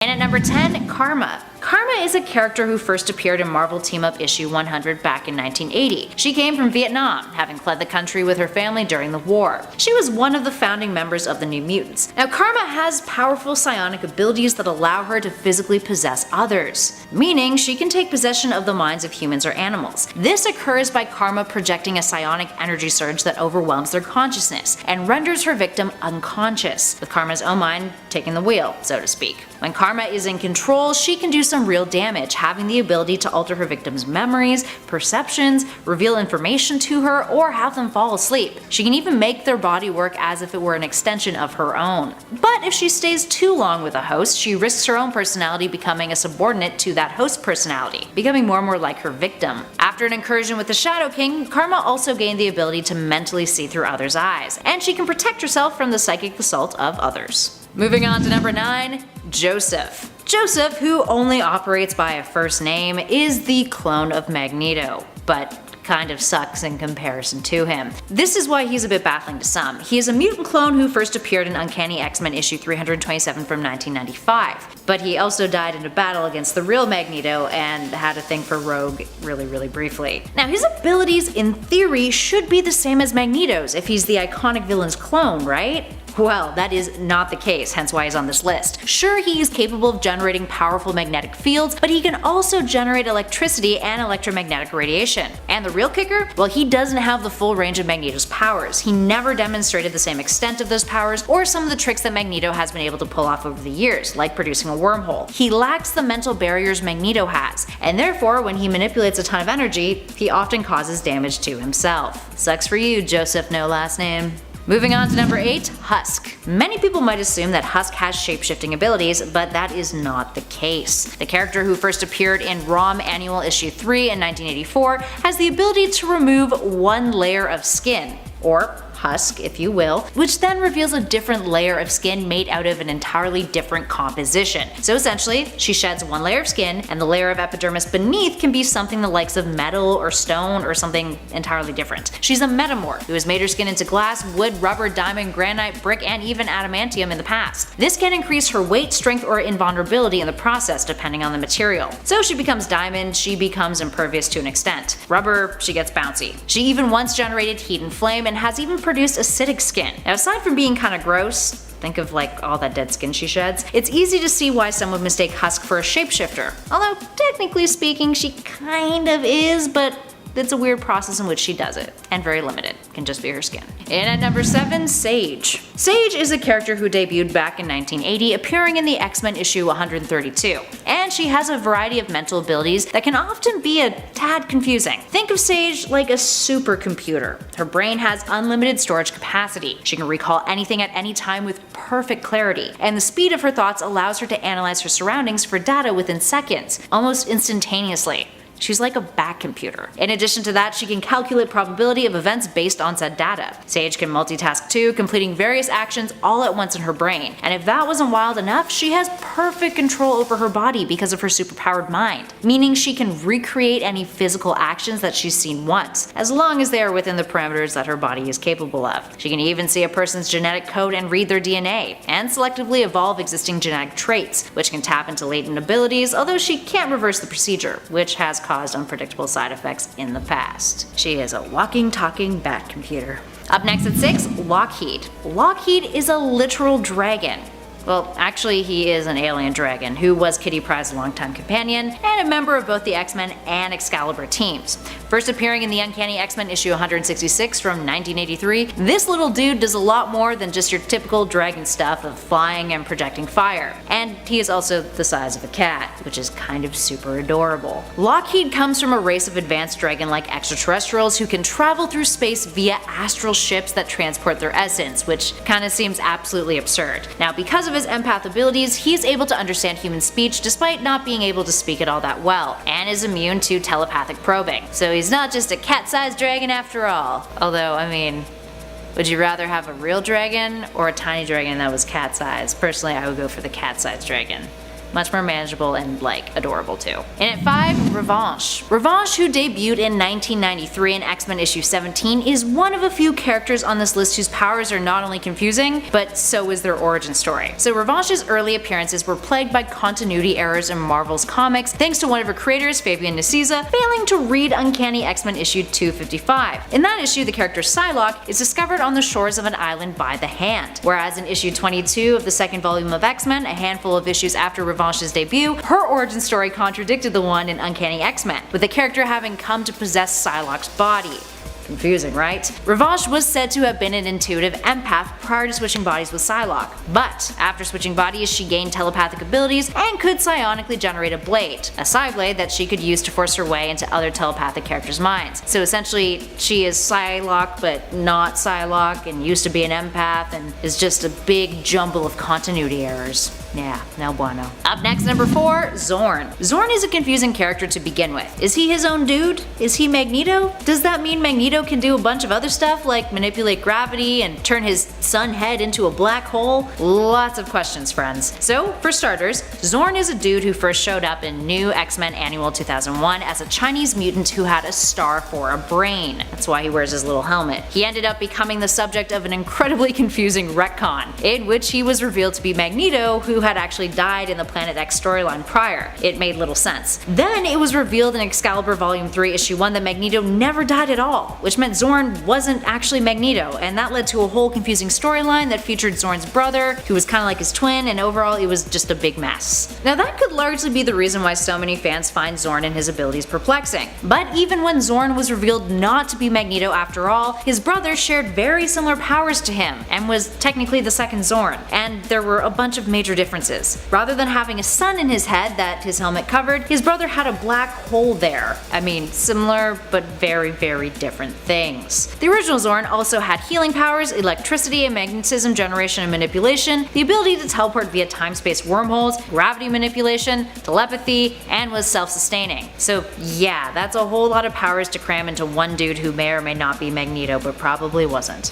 And at number 10, Karma. Karma is a character who first appeared in Marvel Team-Up issue 100 back in 1980. She came from Vietnam, having fled the country with her family during the war. She was one of the founding members of the New Mutants. Now Karma has powerful psionic abilities that allow her to physically possess others, meaning she can take possession of the minds of humans or animals. This occurs by Karma projecting a psionic energy surge that overwhelms their consciousness and renders her victim unconscious, with Karma's own mind taking the wheel, so to speak. When Karma is in control, she can do some real damage, having the ability to alter her victim's memories, perceptions, reveal information to her, or have them fall asleep. She can even make their body work as if it were an extension of her own. But if she stays too long with a host, she risks her own personality becoming a subordinate to that host personality, becoming more and more like her victim. After an incursion with the Shadow King, Karma also gained the ability to mentally see through others' eyes, and she can protect herself from the psychic assault of others. Moving on to number 9, Joseph. Joseph, who only operates by a first name, is the clone of Magneto, but kind of sucks in comparison to him. This is why he's a bit baffling to some. He is a mutant clone who first appeared in Uncanny X-Men issue 327 from 1995, but he also died in a battle against the real Magneto and had a thing for Rogue really briefly. Now his abilities in theory should be the same as Magneto's if he's the iconic villain's clone, right? Well, that is not the case, hence why he's on this list. Sure, he is capable of generating powerful magnetic fields, but he can also generate electricity and electromagnetic radiation. And the real kicker? Well, he doesn't have the full range of Magneto's powers. He never demonstrated the same extent of those powers or some of the tricks that Magneto has been able to pull off over the years, like producing a wormhole. He lacks the mental barriers Magneto has, and therefore when he manipulates a ton of energy, he often causes damage to himself. Sucks for you, Joseph no last name. Moving on to number 8, Husk. Many people might assume that Husk has shapeshifting abilities, but that is not the case. The character who first appeared in ROM Annual Issue 3 in 1984 has the ability to remove one layer of skin, or husk if you will, which then reveals a different layer of skin made out of an entirely different composition. So essentially, she sheds one layer of skin, and the layer of epidermis beneath can be something the likes of metal or stone or something entirely different. She's a metamorph who has made her skin into glass, wood, rubber, diamond, granite, brick, and even adamantium in the past. This can increase her weight, strength, or invulnerability in the process depending on the material. So she becomes diamond, she becomes impervious to an extent. Rubber, she gets bouncy. She even once generated heat and flame and has even produced acidic skin. Now aside from being kinda gross, think of like all that dead skin she sheds, it's easy to see why some would mistake Husk for a shapeshifter. Although technically speaking she kind of is, but it's a weird process in which she does it, and very limited, can just be her skin. And at number 7, Sage. Sage is a character who debuted back in 1980, appearing in the X-Men issue 132. And she has a variety of mental abilities that can often be a tad confusing. Think of Sage like a supercomputer. Her brain has unlimited storage capacity. She can recall anything at any time with perfect clarity, and the speed of her thoughts allows her to analyze her surroundings for data within seconds, almost instantaneously. She's like a back computer. In addition to that, she can calculate probability of events based on said data. Sage can multitask too, completing various actions all at once in her brain. And if that wasn't wild enough, she has perfect control over her body because of her superpowered mind, meaning she can recreate any physical actions that she's seen once, as long as they are within the parameters that her body is capable of. She can even see a person's genetic code and read their DNA, and selectively evolve existing genetic traits, which can tap into latent abilities, although she can't reverse the procedure, which has caused unpredictable side effects in the past. She is a walking, talking bat computer. Up next at 6, Lockheed. Lockheed is a literal dragon. Well, actually he is an alien dragon who was Kitty Pryde's longtime companion and a member of both the X-Men and Excalibur teams. First appearing in the Uncanny X-Men issue 166 from 1983, this little dude does a lot more than just your typical dragon stuff of flying and projecting fire. And he is also the size of a cat, which is kind of super adorable. Lockheed comes from a race of advanced dragon-like extraterrestrials who can travel through space via astral ships that transport their essence, which kinda seems absolutely absurd. Now because of his empath abilities, he is able to understand human speech despite not being able to speak it all that well, and is immune to telepathic probing. So he's not just a cat-sized dragon after all. Although, I mean, would you rather have a real dragon or a tiny dragon that was cat-sized? Personally, I would go for the cat-sized dragon. much more manageable and adorable too. And at 5, Ravage. Ravage, who debuted in 1993 in X-Men issue 17, is one of a few characters on this list whose powers are not only confusing, but so is their origin story. So Ravage's early appearances were plagued by continuity errors in Marvel's comics thanks to one of her creators, Fabian Nicieza, failing to read Uncanny X-Men issue 255. In that issue, the character Psylocke is discovered on the shores of an island by the Hand, whereas in issue 22 of the second volume of X-Men, a handful of issues after Ravage's debut, her origin story contradicted the one in Uncanny X-Men, with the character having come to possess Psylocke's body. Confusing, right? Ravage was said to have been an intuitive empath prior to switching bodies with Psylocke, but after switching bodies she gained telepathic abilities and could psionically generate a blade, a Psyblade that she could use to force her way into other telepathic characters' minds. So essentially she is Psylocke but not Psylocke and used to be an empath and is just a big jumble of continuity errors. Yeah, no bueno. Up next, number 4, Zorn. Zorn is a confusing character to begin with. Is he his own dude? Is he Magneto? Does that mean Magneto can do a bunch of other stuff like manipulate gravity and turn his sun head into a black hole? Lots of questions, friends. So, for starters, Zorn is a dude who first showed up in New X-Men Annual 2001 as a Chinese mutant who had a star for a brain. That's why he wears his little helmet. He ended up becoming the subject of an incredibly confusing retcon, in which he was revealed to be Magneto, who had actually died in the Planet X storyline prior. It made little sense. Then it was revealed in Excalibur Volume 3 Issue 1 that Magneto never died at all, which meant Zorn wasn't actually Magneto, and that led to a whole confusing storyline that featured Zorn's brother, who was kinda like his twin, and overall it was just a big mess. Now that could largely be the reason why so many fans find Zorn and his abilities perplexing. But even when Zorn was revealed not to be Magneto after all, his brother shared very similar powers to him, and was technically the second Zorn, and there were a bunch of major differences. Rather than having a sun in his head that his helmet covered, his brother had a black hole there. I mean, similar but very, very different things. The original Zorn also had healing powers, electricity and magnetism generation and manipulation, the ability to teleport via time-space wormholes, gravity manipulation, telepathy, and was self-sustaining. So yeah, that's a whole lot of powers to cram into one dude who may or may not be Magneto, but probably wasn't.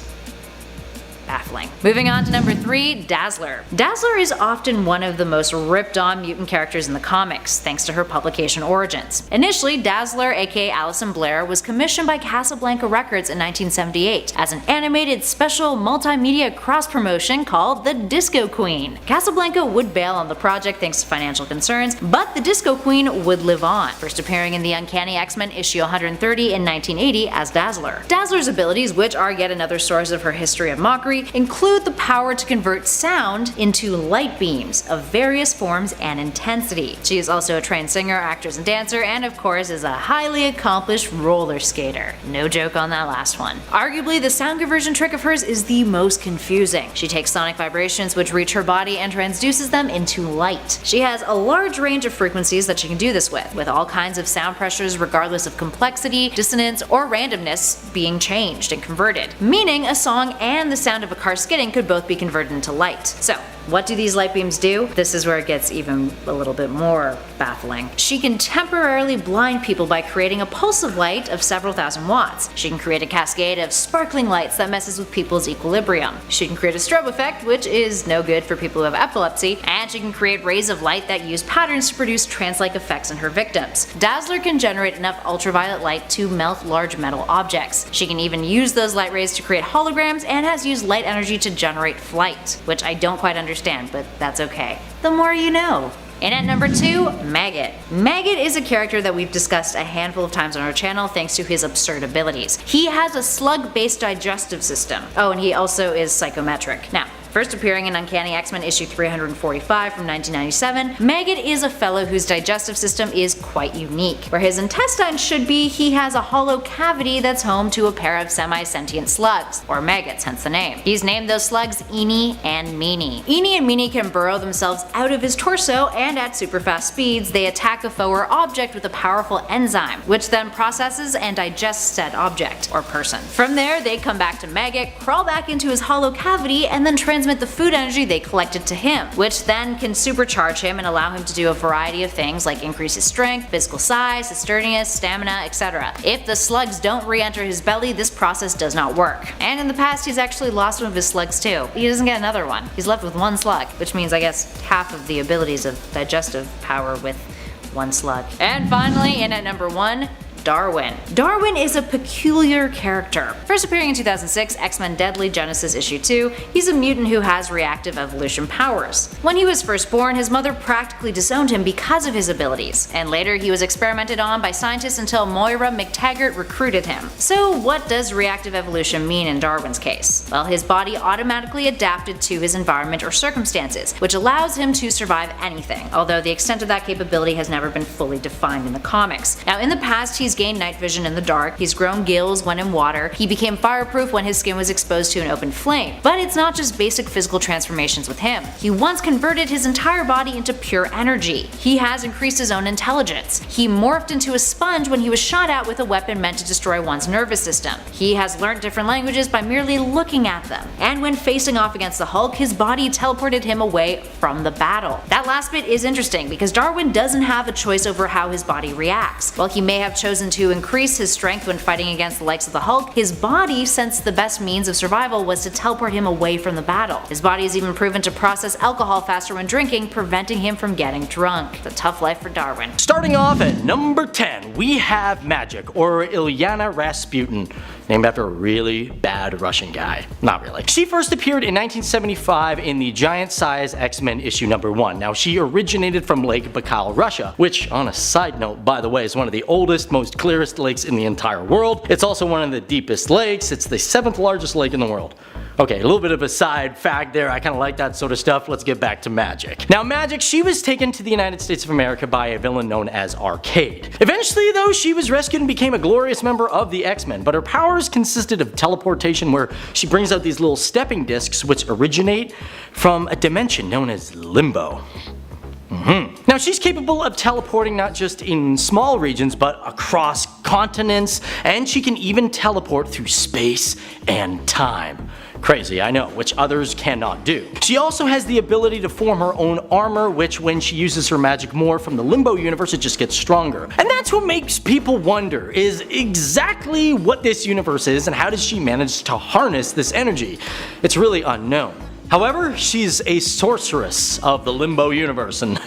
Baffling. Moving on to number 3, Dazzler. Dazzler is often one of the most ripped on mutant characters in the comics, thanks to her publication origins. Initially, Dazzler, aka Alison Blair, was commissioned by Casablanca Records in 1978 as an animated special multimedia cross-promotion called The Disco Queen. Casablanca would bail on the project thanks to financial concerns, but the Disco Queen would live on, first appearing in the Uncanny X-Men issue 130 in 1980 as Dazzler. Dazzler's abilities, which are yet another source of her history of mockery, include the power to convert sound into light beams of various forms and intensity. She is also a trained singer, actress, and dancer, and of course is a highly accomplished roller skater. No joke on that last one. Arguably, the sound conversion trick of hers is the most confusing. She takes sonic vibrations which reach her body and transduces them into light. She has a large range of frequencies that she can do this with all kinds of sound pressures regardless of complexity, dissonance, or randomness being changed and converted, meaning a song and the sound of a car skidding could both be converted into light. So, what do these light beams do? This is where it gets even a little bit more baffling. She can temporarily blind people by creating a pulse of light of several thousand watts. She can create a cascade of sparkling lights that messes with people's equilibrium. She can create a strobe effect, which is no good for people who have epilepsy, and she can create rays of light that use patterns to produce trance-like effects in her victims. Dazzler can generate enough ultraviolet light to melt large metal objects. She can even use those light rays to create holograms and has used light energy to generate flight, which I don't quite understand, but that's okay. The more you know. And at number 2, Maggot. Maggot is a character that we've discussed a handful of times on our channel thanks to his absurd abilities. He has a slug-based digestive system. Oh, and he also is psychometric. Now, first appearing in Uncanny X-Men issue 345 from 1997, Maggot is a fellow whose digestive system is quite unique. Where his intestines should be, he has a hollow cavity that's home to a pair of semi-sentient slugs, or maggots, hence the name. He's named those slugs Eenie and Meanie. Eenie and Meanie can burrow themselves out of his torso, and at super fast speeds, they attack a foe or object with a powerful enzyme, which then processes and digests said object, or person. From there, they come back to Maggot, crawl back into his hollow cavity, and then transform transmit the food energy they collected to him, which then can supercharge him and allow him to do a variety of things like increase his strength, physical size, his sturdiness, stamina, etc. If the slugs don't re-enter his belly, this process does not work. And in the past, he's actually lost one of his slugs too. He doesn't get another one. He's left with one slug, which means I guess half of the abilities of digestive power with one slug. And finally, in at number 1, Darwin. Darwin is a peculiar character. First appearing in 2006, X-Men Deadly Genesis issue 2, he's a mutant who has reactive evolution powers. When he was first born, his mother practically disowned him because of his abilities, and later he was experimented on by scientists until Moira McTaggart recruited him. So what does reactive evolution mean in Darwin's case? Well, his body automatically adapted to his environment or circumstances, which allows him to survive anything, although the extent of that capability has never been fully defined in the comics. Now in the past, he's gained night vision in the dark, he's grown gills when in water, he became fireproof when his skin was exposed to an open flame. But it's not just basic physical transformations with him. He once converted his entire body into pure energy. He has increased his own intelligence. He morphed into a sponge when he was shot at with a weapon meant to destroy one's nervous system. He has learned different languages by merely looking at them. And when facing off against the Hulk, his body teleported him away from the battle. That last bit is interesting because Darwin doesn't have a choice over how his body reacts. While he may have chosen to increase his strength when fighting against the likes of the Hulk, his body sensed the best means of survival was to teleport him away from the battle. His body is even proven to process alcohol faster when drinking, preventing him from getting drunk. It's a tough life for Darwin. Starting off at number 10, we have Maggot, or Ileana Rasputin, named after a really bad Russian guy. Not really. She first appeared in 1975 in the Giant Size X-Men issue number 1. Now she originated from Lake Baikal, Russia, which on a side note, by the way, is one of the oldest, most clearest lakes in the entire world. It's also one of the deepest lakes. It's the 7th largest lake in the world. Okay, a little bit of a side fact there, I kinda like that sort of stuff. Let's get back to Maggot. Now Maggot, she was taken to the United States of America by a villain known as Arcade. Eventually though, she was rescued and became a glorious member of the X-Men, but her powers consisted of teleportation, where she brings out these little stepping discs which originate from a dimension known as Limbo. Now she's capable of teleporting not just in small regions but across continents, and she can even teleport through space and time. Crazy, I know, which others cannot do. She also has the ability to form her own armor, which when she uses her magic more from the Limbo universe, it just gets stronger. And that's what makes people wonder, is exactly what this universe is and how does she manage to harness this energy? It's really unknown. However, she's a sorceress of the Limbo universe, and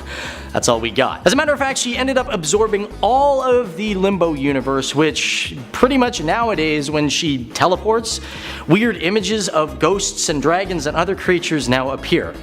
that's all we got. As a matter of fact, she ended up absorbing all of the Limbo universe, which pretty much nowadays when she teleports, weird images of ghosts and dragons and other creatures now appear.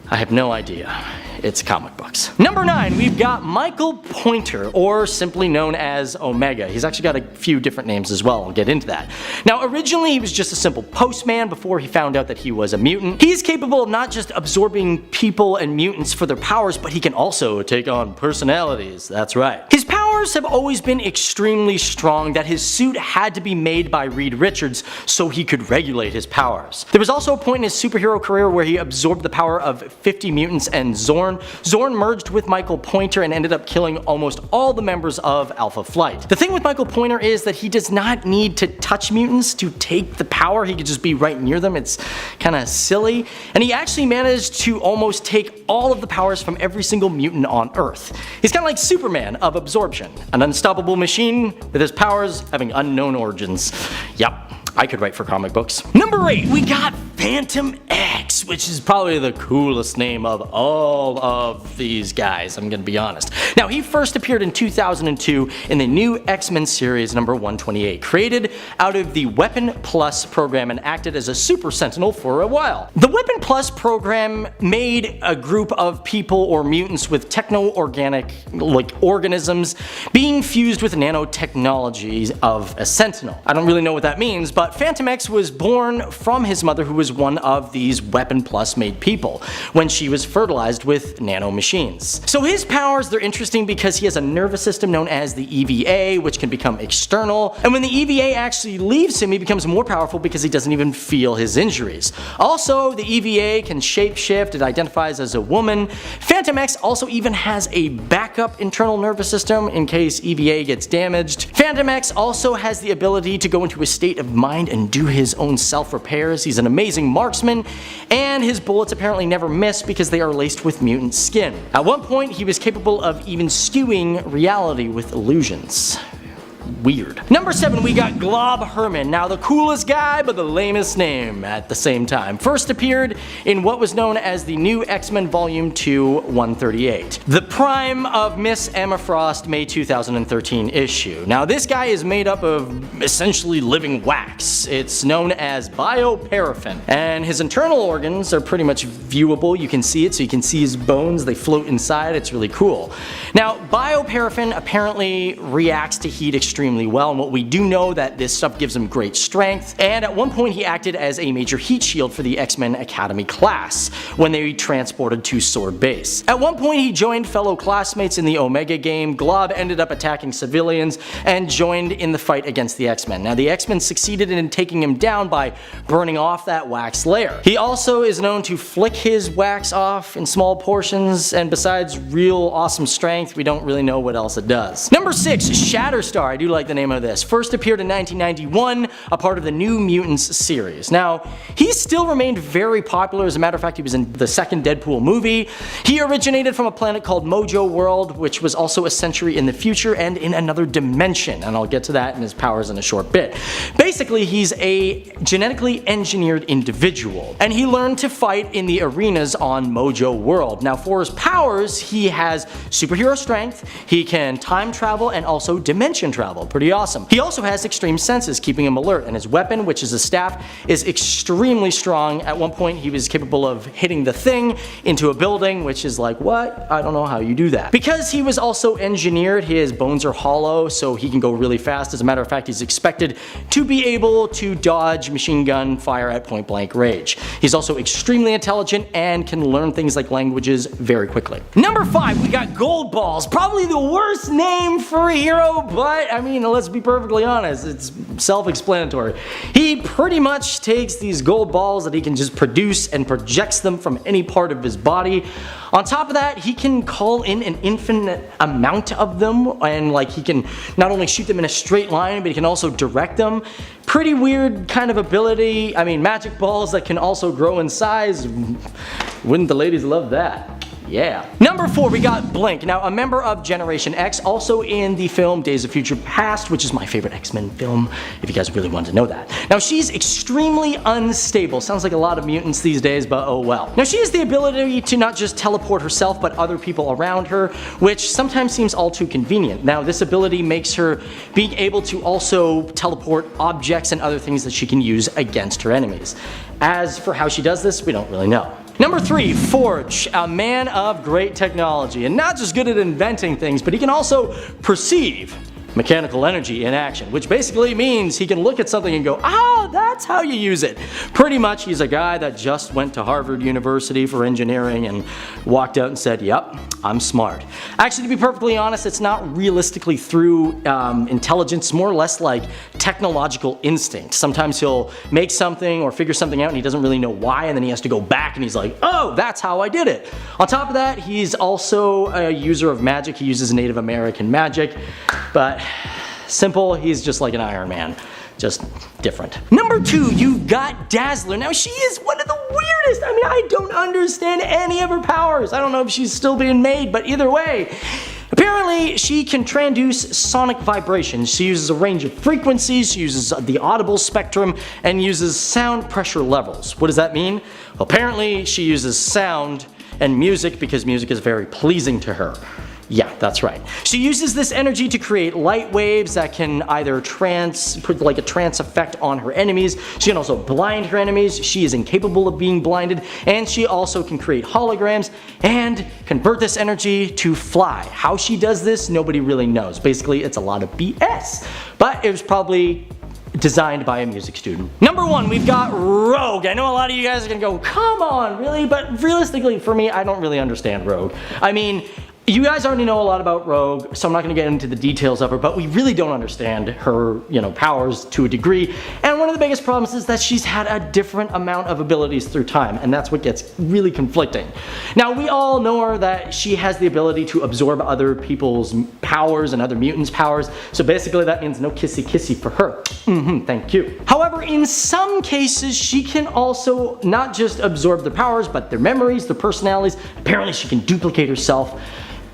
I have no idea. It's comic books. Number 9, we've got Michael Pointer, or simply known as Omega. He's actually got a few different names as well, I'll get into that. Now originally he was just a simple postman before he found out that he was a mutant. He's capable of not just absorbing people and mutants for their powers, but he can also take on personalities, that's right. His powers have always been extremely strong that his suit had to be made by Reed Richards so he could regulate his powers. There was also a point in his superhero career where he absorbed the power of 50 mutants and Zorn. Zorn merged with Michael Pointer and ended up killing almost all the members of Alpha Flight. The thing with Michael Pointer is that he does not need to touch mutants to take the power, he could just be right near them. It's kinda silly. And he actually managed to almost take all of the powers from every single mutant on Earth. He's kinda like Superman of absorption, an unstoppable machine with his powers having unknown origins. Yep. I could write for comic books. Number 8, we got Phantom X, which is probably the coolest name of all of these guys, I'm gonna be honest. Now, he first appeared in 2002 in the new X-Men series number 128, created out of the Weapon Plus program and acted as a super sentinel for a while. The Weapon Plus program made a group of people or mutants with techno-organic organisms being fused with nanotechnology of a sentinel. I don't really know what that means, but Phantom X was born from his mother, who was one of these Weapon Plus made people, when she was fertilized with nano machines. So his powers, they're interesting because he has a nervous system known as the EVA, which can become external, and when the EVA actually leaves him, he becomes more powerful because he doesn't even feel his injuries. Also, the EVA can shapeshift, it identifies as a woman. Phantom X also even has a backup internal nervous system in case EVA gets damaged. Phantom X also has the ability to go into a state of mind and do his own self-repairs. He's an amazing amazing marksman, and his bullets apparently never miss because they are laced with mutant skin. At one point, he was capable of even skewing reality with illusions. Weird. Number 7, we got Glob Herman. Now the coolest guy, but the lamest name at the same time. First appeared in what was known as the New X-Men Volume 2 138. The prime of Miss Emma Frost May 2013 issue. Now this guy is made up of essentially living wax. It's known as bioparaffin. And his internal organs are pretty much viewable. You can see it, so you can see his bones. They float inside. It's really cool. Now bioparaffin apparently reacts to heat extremely well, and what we do know that this stuff gives him great strength, and at one point he acted as a major heat shield for the X-Men Academy class when they transported to Sword Base. At one point he joined fellow classmates in the Omega game. Glob ended up attacking civilians and joined in the fight against the X-Men. Now the X-Men succeeded in taking him down by burning off that wax layer. He also is known to flick his wax off in small portions, and besides real awesome strength, we don't really know what else it does. Number 6, Shatterstar. I do like the name of this. First appeared in 1991, a part of the New Mutants series. Now, he still remained very popular. As a matter of fact, he was in the second Deadpool movie. He originated from a planet called Mojo World, which was also a century in the future and in another dimension, and I'll get to that and his powers in a short bit. Basically, he's a genetically engineered individual, and he learned to fight in the arenas on Mojo World. Now, for his powers, he has superhero strength, he can time travel, and also dimension travel. Pretty awesome. He also has extreme senses, keeping him alert, and his weapon, which is a staff, is extremely strong. At one point, he was capable of hitting the Thing into a building, which is like, what? I don't know how you do that. Because he was also engineered, his bones are hollow, so he can go really fast. As a matter of fact, he's expected to be able to dodge machine gun fire at point blank range. He's also extremely intelligent and can learn things like languages very quickly. Number 5, we got Gold Balls. Probably the worst name for a hero, but I mean, let's be perfectly honest, it's self-explanatory. He pretty much takes these gold balls that he can just produce and projects them from any part of his body. On top of that, he can call in an infinite amount of them, and like he can not only shoot them in a straight line, but he can also direct them. Pretty weird kind of ability. I mean, magic balls that can also grow in size. Wouldn't the ladies love that? Yeah. Number 4, we got Blink. Now, a member of Generation X, also in the film Days of Future Past, which is my favorite X-Men film, if you guys really wanted to know that. Now, she's extremely unstable. Sounds like a lot of mutants these days, but oh well. Now, she has the ability to not just teleport herself, but other people around her, which sometimes seems all too convenient. Now, this ability makes her being able to also teleport objects and other things that she can use against her enemies. As for how she does this, we don't really know. Number 3, Forge, a man of great technology, and not just good at inventing things, but he can also perceive mechanical energy in action, which basically means he can look at something and go, ah, that's how you use it. Pretty much, he's a guy that just went to Harvard University for engineering and walked out and said, yep, I'm smart. Actually, to be perfectly honest, it's not realistically through intelligence, more or less like technological instinct. Sometimes he'll make something or figure something out and he doesn't really know why, and then he has to go back and he's like, oh, that's how I did it. On top of that, he's also a user of magic. He uses Native American magic, but simple, he's just like an Iron Man, just different. Number 2, you've got Dazzler. Now, she is one of the weirdest. I mean, I don't understand any of her powers. I don't know if she's still being made, but either way, apparently she can transduce sonic vibrations. She uses a range of frequencies, she uses the audible spectrum, and uses sound pressure levels. What does that mean? Well, apparently she uses sound and music because music is very pleasing to her. Yeah, that's right. She uses this energy to create light waves that can either put like a trance effect on her enemies. She can also blind her enemies. She is incapable of being blinded, and she also can create holograms and convert this energy to fly. How she does this, nobody really knows. Basically, it's a lot of BS, but it was probably designed by a music student. Number 1, we've got Rogue. I know a lot of you guys are gonna go, come on, really? But realistically, for me, I don't really understand Rogue. I mean, you guys already know a lot about Rogue, so I'm not going to get into the details of her, but we really don't understand her, powers to a degree. And one one of the biggest problems is that she's had a different amount of abilities through time, and that's what gets really conflicting. Now, we all know her that she has the ability to absorb other people's powers and other mutants' powers, so basically that means no kissy kissy for her. Thank you. However, in some cases, she can also not just absorb their powers, but their memories, their personalities. Apparently, she can duplicate herself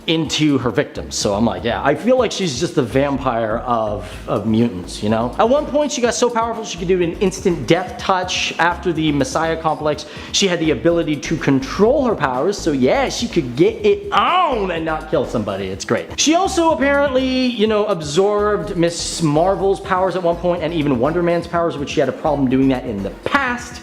into her victims. So I'm like, yeah, I feel like she's just the vampire of mutants, you know? At one point, she got so powerful she could do an instant death touch. After the Messiah complex, she had the ability to control her powers, so yeah, she could get it on and not kill somebody. It's great. She also apparently, you know, absorbed Miss Marvel's powers at one point, and even Wonder Man's powers, which she had a problem doing that in the past.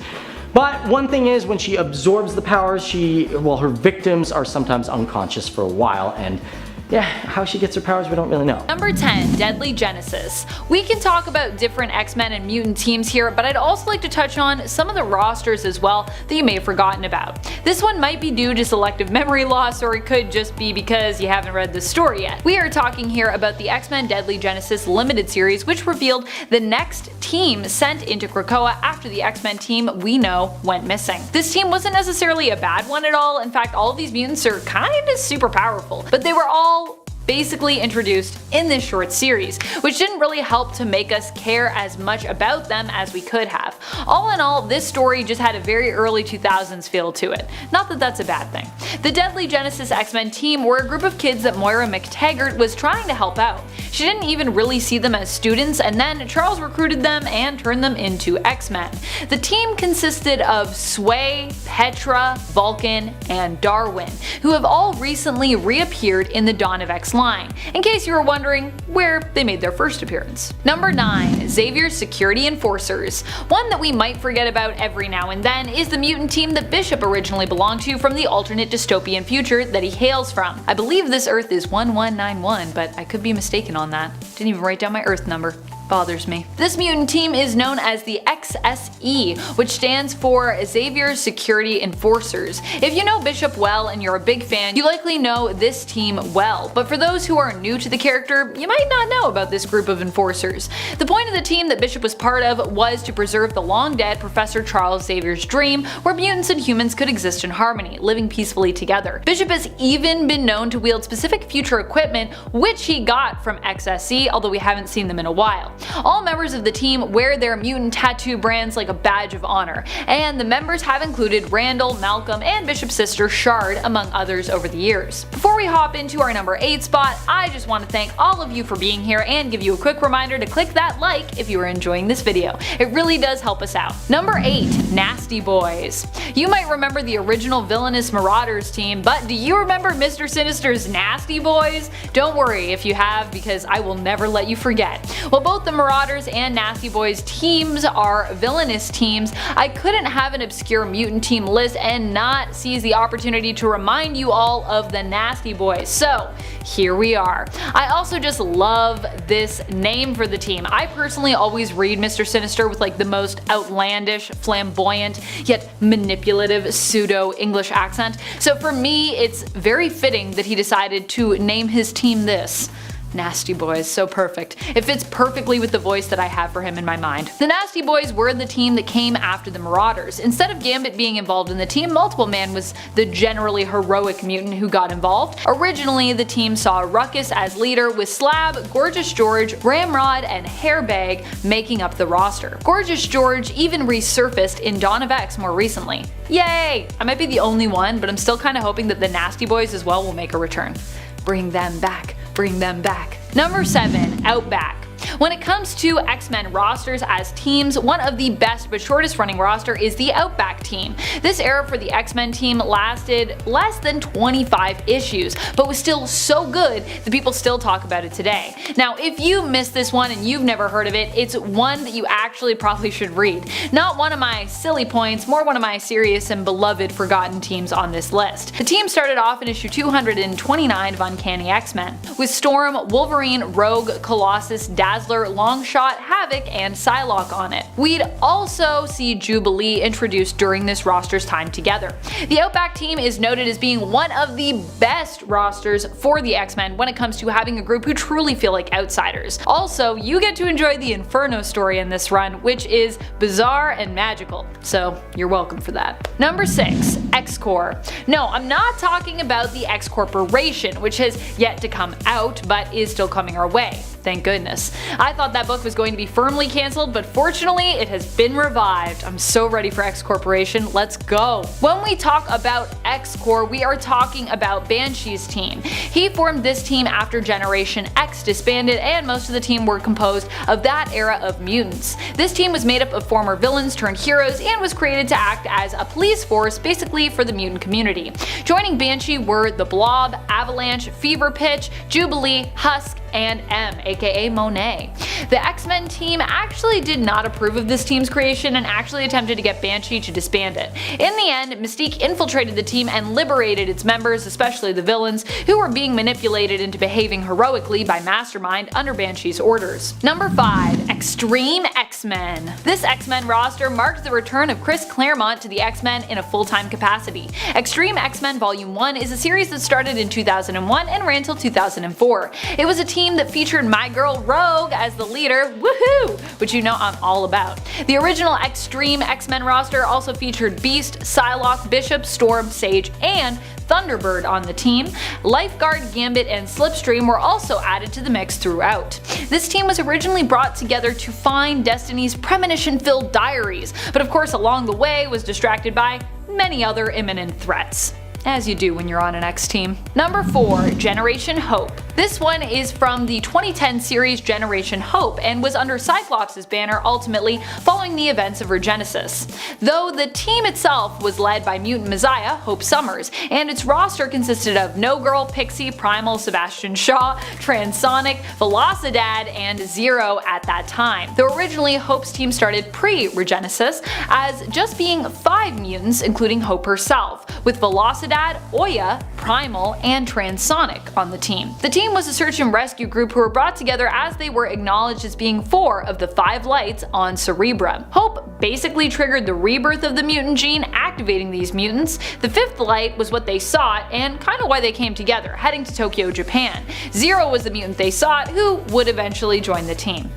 But one thing is, when she absorbs the powers, her victims are sometimes unconscious for a while, and yeah, how she gets her powers, we don't really know. Number 10, Deadly Genesis. We can talk about different X-Men and mutant teams here, but I'd also like to touch on some of the rosters as well that you may have forgotten about. This one might be due to selective memory loss, or it could just be because you haven't read the story yet. We are talking here about the X-Men Deadly Genesis limited series, which revealed the next team sent into Krakoa after the X-Men team we know went missing. This team wasn't necessarily a bad one at all. In fact, all of these mutants are kinda super powerful, but they were all basically introduced in this short series, which didn't really help to make us care as much about them as we could have. All in all, this story just had a very early 2000s feel to it. Not that that's a bad thing. The Deadly Genesis X-Men team were a group of kids that Moira McTaggart was trying to help out. She didn't even really see them as students, and then Charles recruited them and turned them into X-Men. The team consisted of Sway, Petra, Vulcan, and Darwin, who have all recently reappeared in the Dawn of X line, in case you were wondering where they made their first appearance. Number 9, Xavier's Security Enforcers. One that we might forget about every now and then is the mutant team that Bishop originally belonged to from the alternate dystopian future that he hails from. I believe this Earth is 1191, but I could be mistaken on that. Didn't even write down my Earth number. Bothers me. This mutant team is known as the XSE, which stands for Xavier's Security Enforcers. If you know Bishop well and you're a big fan, you likely know this team well, but for those who are new to the character, you might not know about this group of enforcers. The point of the team that Bishop was part of was to preserve the long-dead Professor Charles Xavier's dream, where mutants and humans could exist in harmony, living peacefully together. Bishop has even been known to wield specific future equipment, which he got from XSE, although we haven't seen them in a while. All members of the team wear their mutant tattoo brands like a badge of honor, and the members have included Randall, Malcolm, and Bishop's sister Shard, among others over the years. Before we hop into our number 8 spot, I just want to thank all of you for being here and give you a quick reminder to click that like if you are enjoying this video. It really does help us out. Number 8, Nasty Boys. You might remember the original villainous Marauders team, but do you remember Mr. Sinister's Nasty Boys? Don't worry if you have, because I will never let you forget. Well, both the Marauders and Nasty Boys teams are villainous teams. I couldn't have an obscure mutant team list and not seize the opportunity to remind you all of the Nasty Boys. So here we are. I also just love this name for the team. I personally always read Mr. Sinister with like the most outlandish, flamboyant, yet manipulative pseudo-English accent. So for me, it's very fitting that he decided to name his team this. Nasty Boys, so perfect. It fits perfectly with the voice that I have for him in my mind. The Nasty Boys were the team that came after the Marauders. Instead of Gambit being involved in the team, Multiple Man was the generally heroic mutant who got involved. Originally, the team saw Ruckus as leader, with Slab, Gorgeous George, Ramrod, and Hairbag making up the roster. Gorgeous George even resurfaced in Dawn of X more recently. Yay! I might be the only one, but I'm still kinda hoping that the Nasty Boys as well will make a return. Bring them back. Bring them back. Number 7, Outback. When it comes to X-Men rosters as teams, one of the best but shortest running roster is the Outback team. This era for the X-Men team lasted less than 25 issues, but was still so good that people still talk about it today. Now, if you missed this one and you've never heard of it, it's one that you actually probably should read. Not one of my silly points, more one of my serious and beloved forgotten teams on this list. The team started off in issue 229 of Uncanny X-Men, with Storm, Wolverine, Rogue, Colossus, Dazzler, Dazzler, Longshot, Havoc, and Psylocke on it. We'd also see Jubilee introduced during this roster's time together. The Outback team is noted as being one of the best rosters for the X-Men when it comes to having a group who truly feel like outsiders. Also, you get to enjoy the Inferno story in this run, which is bizarre and magical, so you're welcome for that. Number 6. X-Corps. No, I'm not talking about the X Corporation, which has yet to come out but is still coming our way. Thank goodness. I thought that book was going to be firmly cancelled, but fortunately it has been revived. I'm so ready for X Corporation, let's go. When we talk about X-Corps, we are talking about Banshee's team. He formed this team after Generation X disbanded, and most of the team were composed of that era of mutants. This team was made up of former villains turned heroes and was created to act as a police force basically for the mutant community. Joining Banshee were the Blob, Avalanche, Fever Pitch, Jubilee, Husk, and M, aka Monet. The X-Men team actually did not approve of this team's creation and actually attempted to get Banshee to disband it. In the end, Mystique infiltrated the team and liberated its members, especially the villains, who were being manipulated into behaving heroically by Mastermind under Banshee's orders. Number 5. Extreme X-Men. This X-Men roster marked the return of Chris Claremont to the X-Men in a full-time capacity. Extreme X-Men Volume 1 is a series that started in 2001 and ran till 2004. It was a team that featured my girl Rogue as the leader, woohoo, which you know I'm all about. The original Extreme X-Men roster also featured Beast, Psylocke, Bishop, Storm, Sage, and Thunderbird on the team. Lifeguard, Gambit, and Slipstream were also added to the mix throughout. This team was originally brought together to find Destiny's premonition-filled diaries, but of course along the way was distracted by many other imminent threats. As you do when you're on an X team. Number 4. Generation Hope. This one is from the 2010 series Generation Hope and was under Cyclops' banner ultimately following the events of Regenesis. Though the team itself was led by mutant messiah Hope Summers, and its roster consisted of No Girl, Pixie, Primal, Sebastian Shaw, Transonic, Velocidad, and Zero at that time. Though originally Hope's team started pre-Regenesis as just being 5 mutants including Hope herself, with Velocidad, Oya, Primal, and Transonic on the team. The team was a search and rescue group who were brought together as they were acknowledged as being 4 of the 5 lights on Cerebra. Hope basically triggered the rebirth of the mutant gene, activating these mutants. The 5th light was what they sought and kind of why they came together, heading to Tokyo, Japan. Zero was the mutant they sought, who would eventually join the team,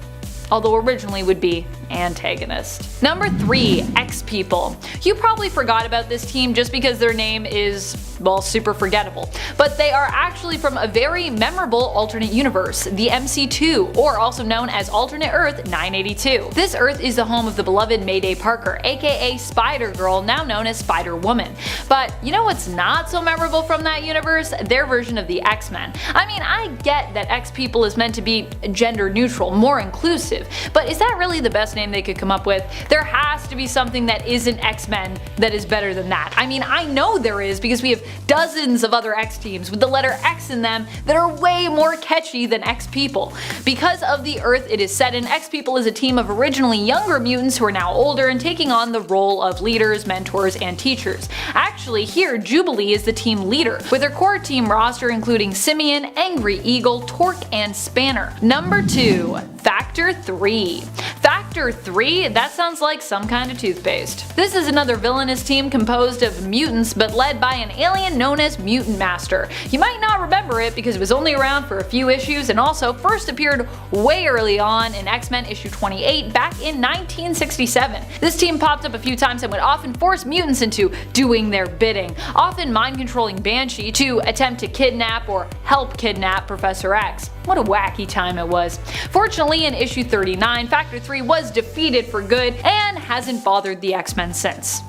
although originally would be antagonist. Number 3. X-People. You probably forgot about this team just because their name is, well, super forgettable, but they are actually from a very memorable alternate universe, the MC2, or also known as Alternate Earth 982. This Earth is the home of the beloved Mayday Parker, aka Spider-Girl, now known as Spider-Woman. But you know what's not so memorable from that universe? Their version of the X-Men. I mean, I get that X-People is meant to be gender neutral, more inclusive, but is that really the best name they could come up with? There has to be something that isn't X-Men that is better than that. I mean, I know there is because we have dozens of other X teams with the letter X in them that are way more catchy than X-People. Because of the Earth it is set in, X-People is a team of originally younger mutants who are now older and taking on the role of leaders, mentors, and teachers. Actually, here Jubilee is the team leader, with her core team roster including Simeon, Angry Eagle, Torque, and Spanner. Number 2. Factor 3. Factor 3? That sounds like some kind of toothpaste. This is another villainous team composed of mutants but led by an alien known as Mutant Master. You might not remember it because it was only around for a few issues and also first appeared way early on in X-Men issue 28 back in 1967. This team popped up a few times and would often force mutants into doing their bidding, often mind-controlling Banshee to attempt to kidnap or help kidnap Professor X. What a wacky time it was. Fortunately, in issue 39, Factor 3 was defeated for good and hasn't bothered the X-Men since.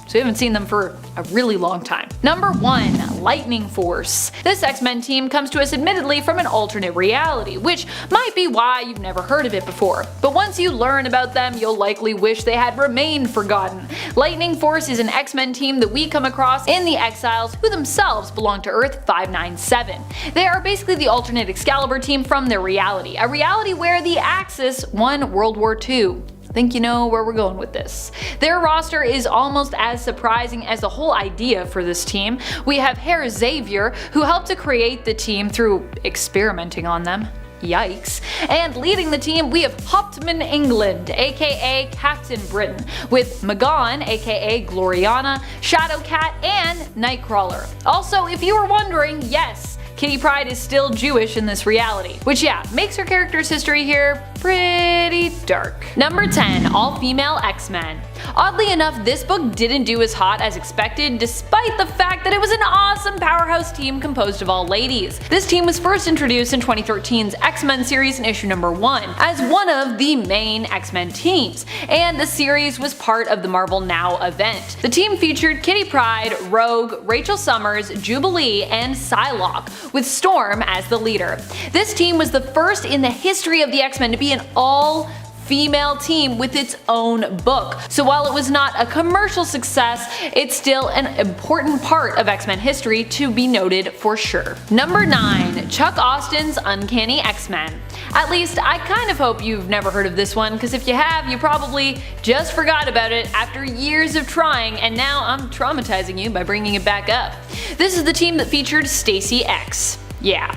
So we haven't seen them for a really long time. Number 1. Lightning Force. This X-Men team comes to us admittedly from an alternate reality, which might be why you've never heard of it before. But once you learn about them, you'll likely wish they had remained forgotten. Lightning Force is an X-Men team that we come across in the Exiles, who themselves belong to Earth 597. They are basically the alternate Excalibur team from their reality, a reality where the Axis won World War II. I think you know where we're going with this. Their roster is almost as surprising as the whole idea for this team. We have Xavier, who helped to create the team through experimenting on them. yikes. And leading the team, we have Hauptmann England, aka Captain Britain, with Maggot, aka Gloriana, Shadowcat, and Nightcrawler. Also, if you were wondering, yes, Kitty Pryde is still Jewish in this reality, which yeah, makes her character's history here pretty dark. Number 10, all-female X-Men. Oddly enough, this book didn't do as hot as expected, despite the fact that it was an awesome powerhouse team composed of all ladies. This team was first introduced in 2013's X-Men series in issue number 1, as one of the main X-Men teams, and the series was part of the Marvel Now event. The team featured Kitty Pryde, Rogue, Rachel Summers, Jubilee, and Psylocke, with Storm as the leader. This team was the first in the history of the X-Men to be an all-female team with its own book. So while it was not a commercial success, it's still an important part of X-Men history to be noted for sure. Number 9, Chuck Austen's Uncanny X-Men. At least, I kind of hope you've never heard of this one, because if you have, you probably just forgot about it after years of trying, and now I'm traumatizing you by bringing it back up. This is the team that featured Stacy X. Yeah.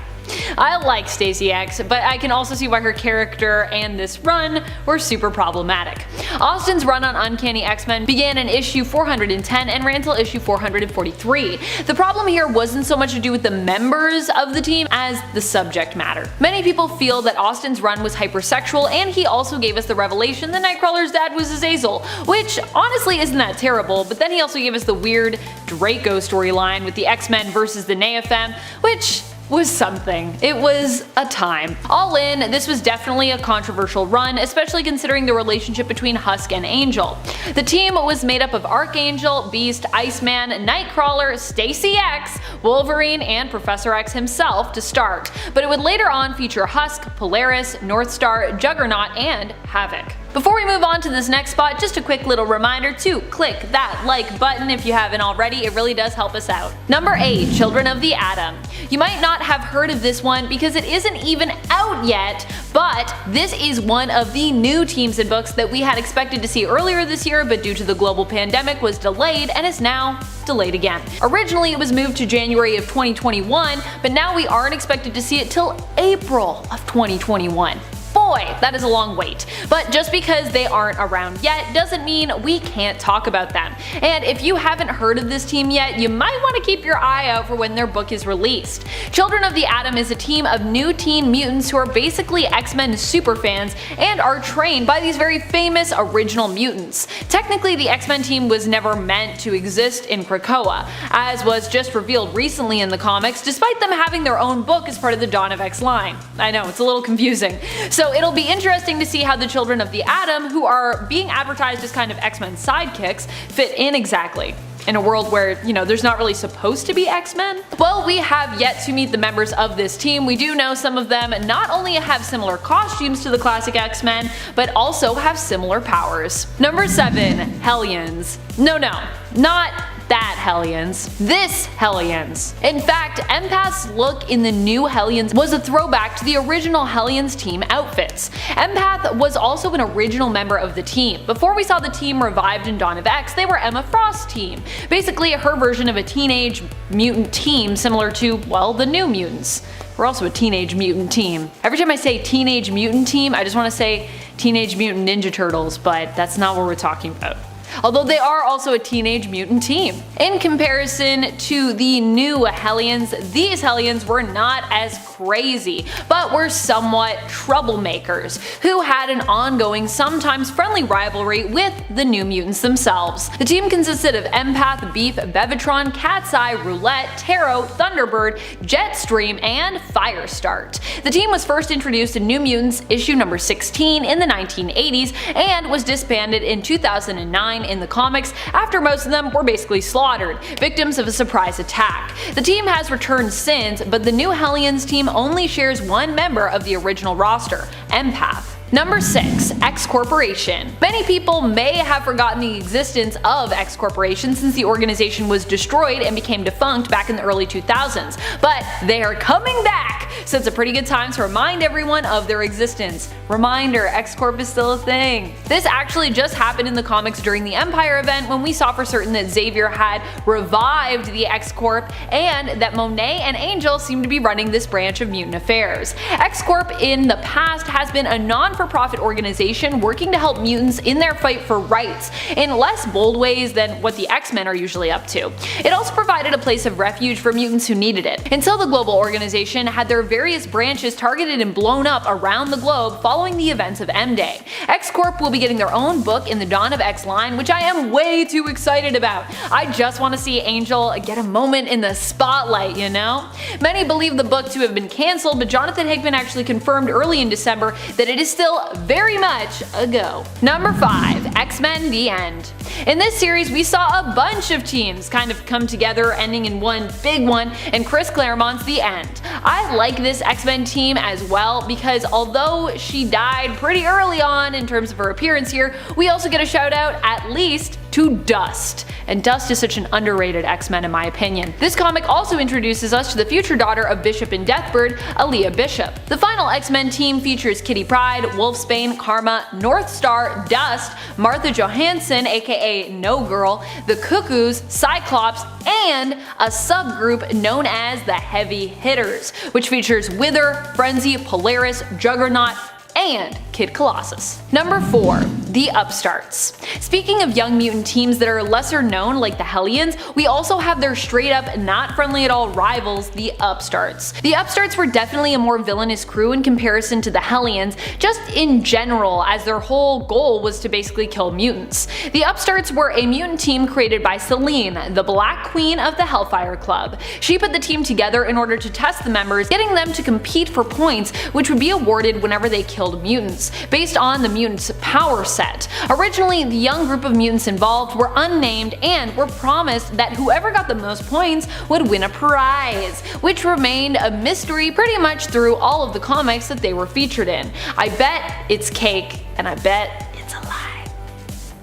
I like Stacy X, but I can also see why her character and this run were super problematic. Austen's run on Uncanny X-Men began in issue 410 and ran till issue 443. The problem here wasn't so much to do with the members of the team as the subject matter. Many people feel that Austen's run was hypersexual, and he also gave us the revelation that Nightcrawler's dad was Azazel, which honestly isn't that terrible, but then he also gave us the weird Draco storyline with the X-Men versus the Neopham, which was something. It was a time. All in, this was definitely a controversial run, especially considering the relationship between Husk and Angel. The team was made up of Archangel, Beast, Iceman, Nightcrawler, Stacy X, Wolverine, and Professor X himself to start, but it would later on feature Husk, Polaris, Northstar, Juggernaut, and Havoc. Before we move on to this next spot, just a quick little reminder to click that like button if you haven't already, it really does help us out. Number 8, Children of the Atom. You might not have heard of this one because it isn't even out yet, but this is one of the new teams and books that we had expected to see earlier this year, but due to the global pandemic was delayed and is now delayed again. Originally it was moved to January of 2021, but now we aren't expected to see it till April of 2021. Boy, that is a long wait. But just because they aren't around yet doesn't mean we can't talk about them. And if you haven't heard of this team yet, you might want to keep your eye out for when their book is released. Children of the Atom is a team of new teen mutants who are basically X-Men superfans and are trained by these very famous original mutants. Technically, the X-Men team was never meant to exist in Krakoa, as was just revealed recently in the comics, despite them having their own book as part of the Dawn of X line. I know, it's a little confusing. So it'll be interesting to see how the Children of the Atom, who are being advertised as kind of X-Men sidekicks, fit in exactly. In a world where, you know, there's not really supposed to be X-Men? Well, we have yet to meet the members of this team. We do know some of them not only have similar costumes to the classic X-Men, but also have similar powers. Number 7, Hellions. No, not that Hellions. This Hellions. In fact, Empath's look in the new Hellions was a throwback to the original Hellions team outfits. Empath was also an original member of the team. Before we saw the team revived in Dawn of X, they were Emma Frost's team. Basically her version of a teenage mutant team similar to, well, the New Mutants. We're also a Teenage Mutant team. Every time I say Teenage Mutant team, I just want to say Teenage Mutant Ninja Turtles, but that's not what we're talking about. Although they are also a Teenage Mutant team. In comparison to the new Hellions, these Hellions were not as crazy, but were somewhat troublemakers, who had an ongoing, sometimes friendly rivalry with the New Mutants themselves. The team consisted of Empath, Beef, Bevatron, Cat's Eye, Roulette, Taro, Thunderbird, Jetstream, and Firestart. The team was first introduced in New Mutants issue number 16 in the 1980s and was disbanded in 2009 in the comics after most of them were basically slaughtered, victims of a surprise attack. The team has returned since, but the new Hellions team only shares one member of the original roster, Empath. Number 6, X Corporation. Many people may have forgotten the existence of X Corporation since the organization was destroyed and became defunct back in the early 2000s, but they are coming back so it's a pretty good time to remind everyone of their existence. Reminder, X-Corp is still a thing. This actually just happened in the comics during the Empire event when we saw for certain that Xavier had revived the X-Corp and that Monet and Angel seem to be running this branch of mutant affairs. X-Corp in the past has been a non-for-profit organization working to help mutants in their fight for rights in less bold ways than what the X-Men are usually up to. It also provided a place of refuge for mutants who needed it, until the global organization had their various branches targeted and blown up around the globe following the events of M-Day. X-Corp will be getting their own book in the Dawn of X line, which I am way too excited about. I just want to see Angel get a moment in the spotlight, you know? Many believe the book to have been cancelled, but Jonathan Hickman actually confirmed early in December that it is still very much a go. Number 5. X-Men The End. In this series, we saw a bunch of teams kind of come together, ending in one big one, and Chris Claremont's The End. I like this X-Men team as well because although she died pretty early on in terms of her appearance here, we also get a shout out at least to Dust. And Dust is such an underrated X-Men in my opinion. This comic also introduces us to the future daughter of Bishop and Deathbird, Aaliyah Bishop. The final X-Men team features Kitty Pryde, Wolfsbane, Karma, North Star, Dust, Martha Johansson aka No Girl, the Cuckoos, Cyclops, and a subgroup known as the Heavy Hitters, which features Wither, Frenzy, Polaris, Juggernaut, and Kid Colossus. Number 4. The Upstarts. Speaking of young mutant teams that are lesser known like the Hellions, we also have their straight up not friendly at all rivals, the Upstarts. The Upstarts were definitely a more villainous crew in comparison to the Hellions, just in general, as their whole goal was to basically kill mutants. The Upstarts were a mutant team created by Selene, the Black Queen of the Hellfire Club. She put the team together in order to test the members, getting them to compete for points which would be awarded whenever they killed mutants, based on the mutants' power set. Originally, the young group of mutants involved were unnamed and were promised that whoever got the most points would win a prize, which remained a mystery pretty much through all of the comics that they were featured in. I bet it's cake, and I bet it's a lie.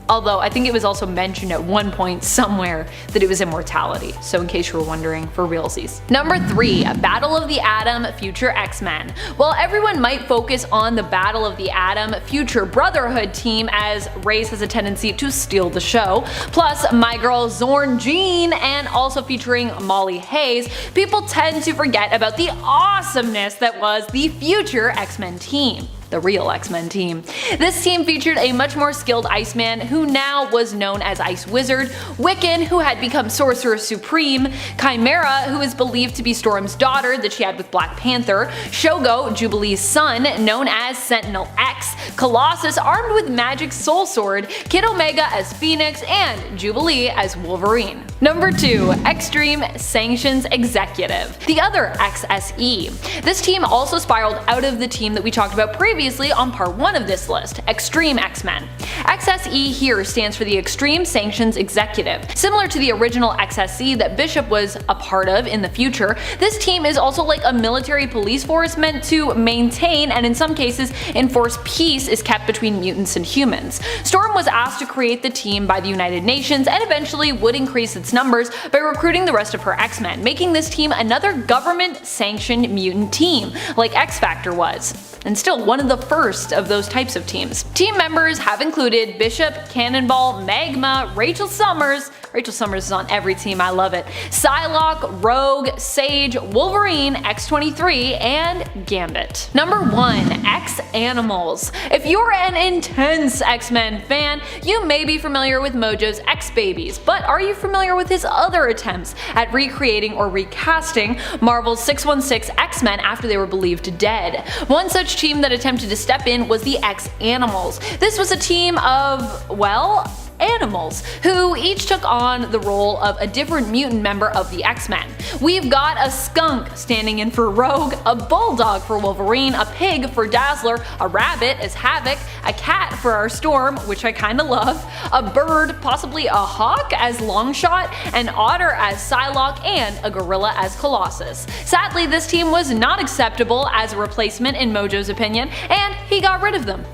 Although I think it was also mentioned at one point somewhere that it was immortality, so in case you were wondering, for realsies. Number 3. Battle of the Atom Future X-Men. While everyone might focus on the Battle of the Atom Future Brotherhood team, as Race has a tendency to steal the show, plus my girl Zorn Jean, and also featuring Molly Hayes, people tend to forget about the awesomeness that was the Future X-Men team. The real X-Men team. This team featured a much more skilled Iceman, who now was known as Ice Wizard, Wiccan, who had become Sorcerer Supreme, Chimera, who is believed to be Storm's daughter that she had with Black Panther, Shogo, Jubilee's son, known as Sentinel X, Colossus armed with Magic Soul Sword, Kid Omega as Phoenix, and Jubilee as Wolverine. Number 2. Extreme Sanctions Executive. The other XSE. This team also spiraled out of the team that we talked about previously on part 1 of this list, Extreme X-Men. XSE here stands for the Extreme Sanctions Executive. Similar to the original XSE that Bishop was a part of in the future, this team is also like a military police force meant to maintain and in some cases enforce peace is kept between mutants and humans. Storm was asked to create the team by the United Nations and eventually would increase its numbers by recruiting the rest of her X-Men, making this team another government-sanctioned mutant team, like X-Factor was, and still one of the first of those types of teams. Team members have included Bishop, Cannonball, Magma, Rachel Summers is on every team, I love it, Psylocke, Rogue, Sage, Wolverine, X-23, and Gambit. Number 1. X-Animals. If you're an intense X-Men fan, you may be familiar with Mojo's X-Babies, but are you familiar with his other attempts at recreating or recasting Marvel's 616 X-Men after they were believed dead? One such team that attempted to step in was the X-Animals. This was a team of, well, animals, who each took on the role of a different mutant member of the X-Men. We've got a skunk standing in for Rogue, a bulldog for Wolverine, a pig for Dazzler, a rabbit as Havoc, a cat for our Storm, which I kinda love, a bird, possibly a hawk as Longshot, an otter as Psylocke, and a gorilla as Colossus. Sadly, this team was not acceptable as a replacement in Mojo's opinion, and he got rid of them.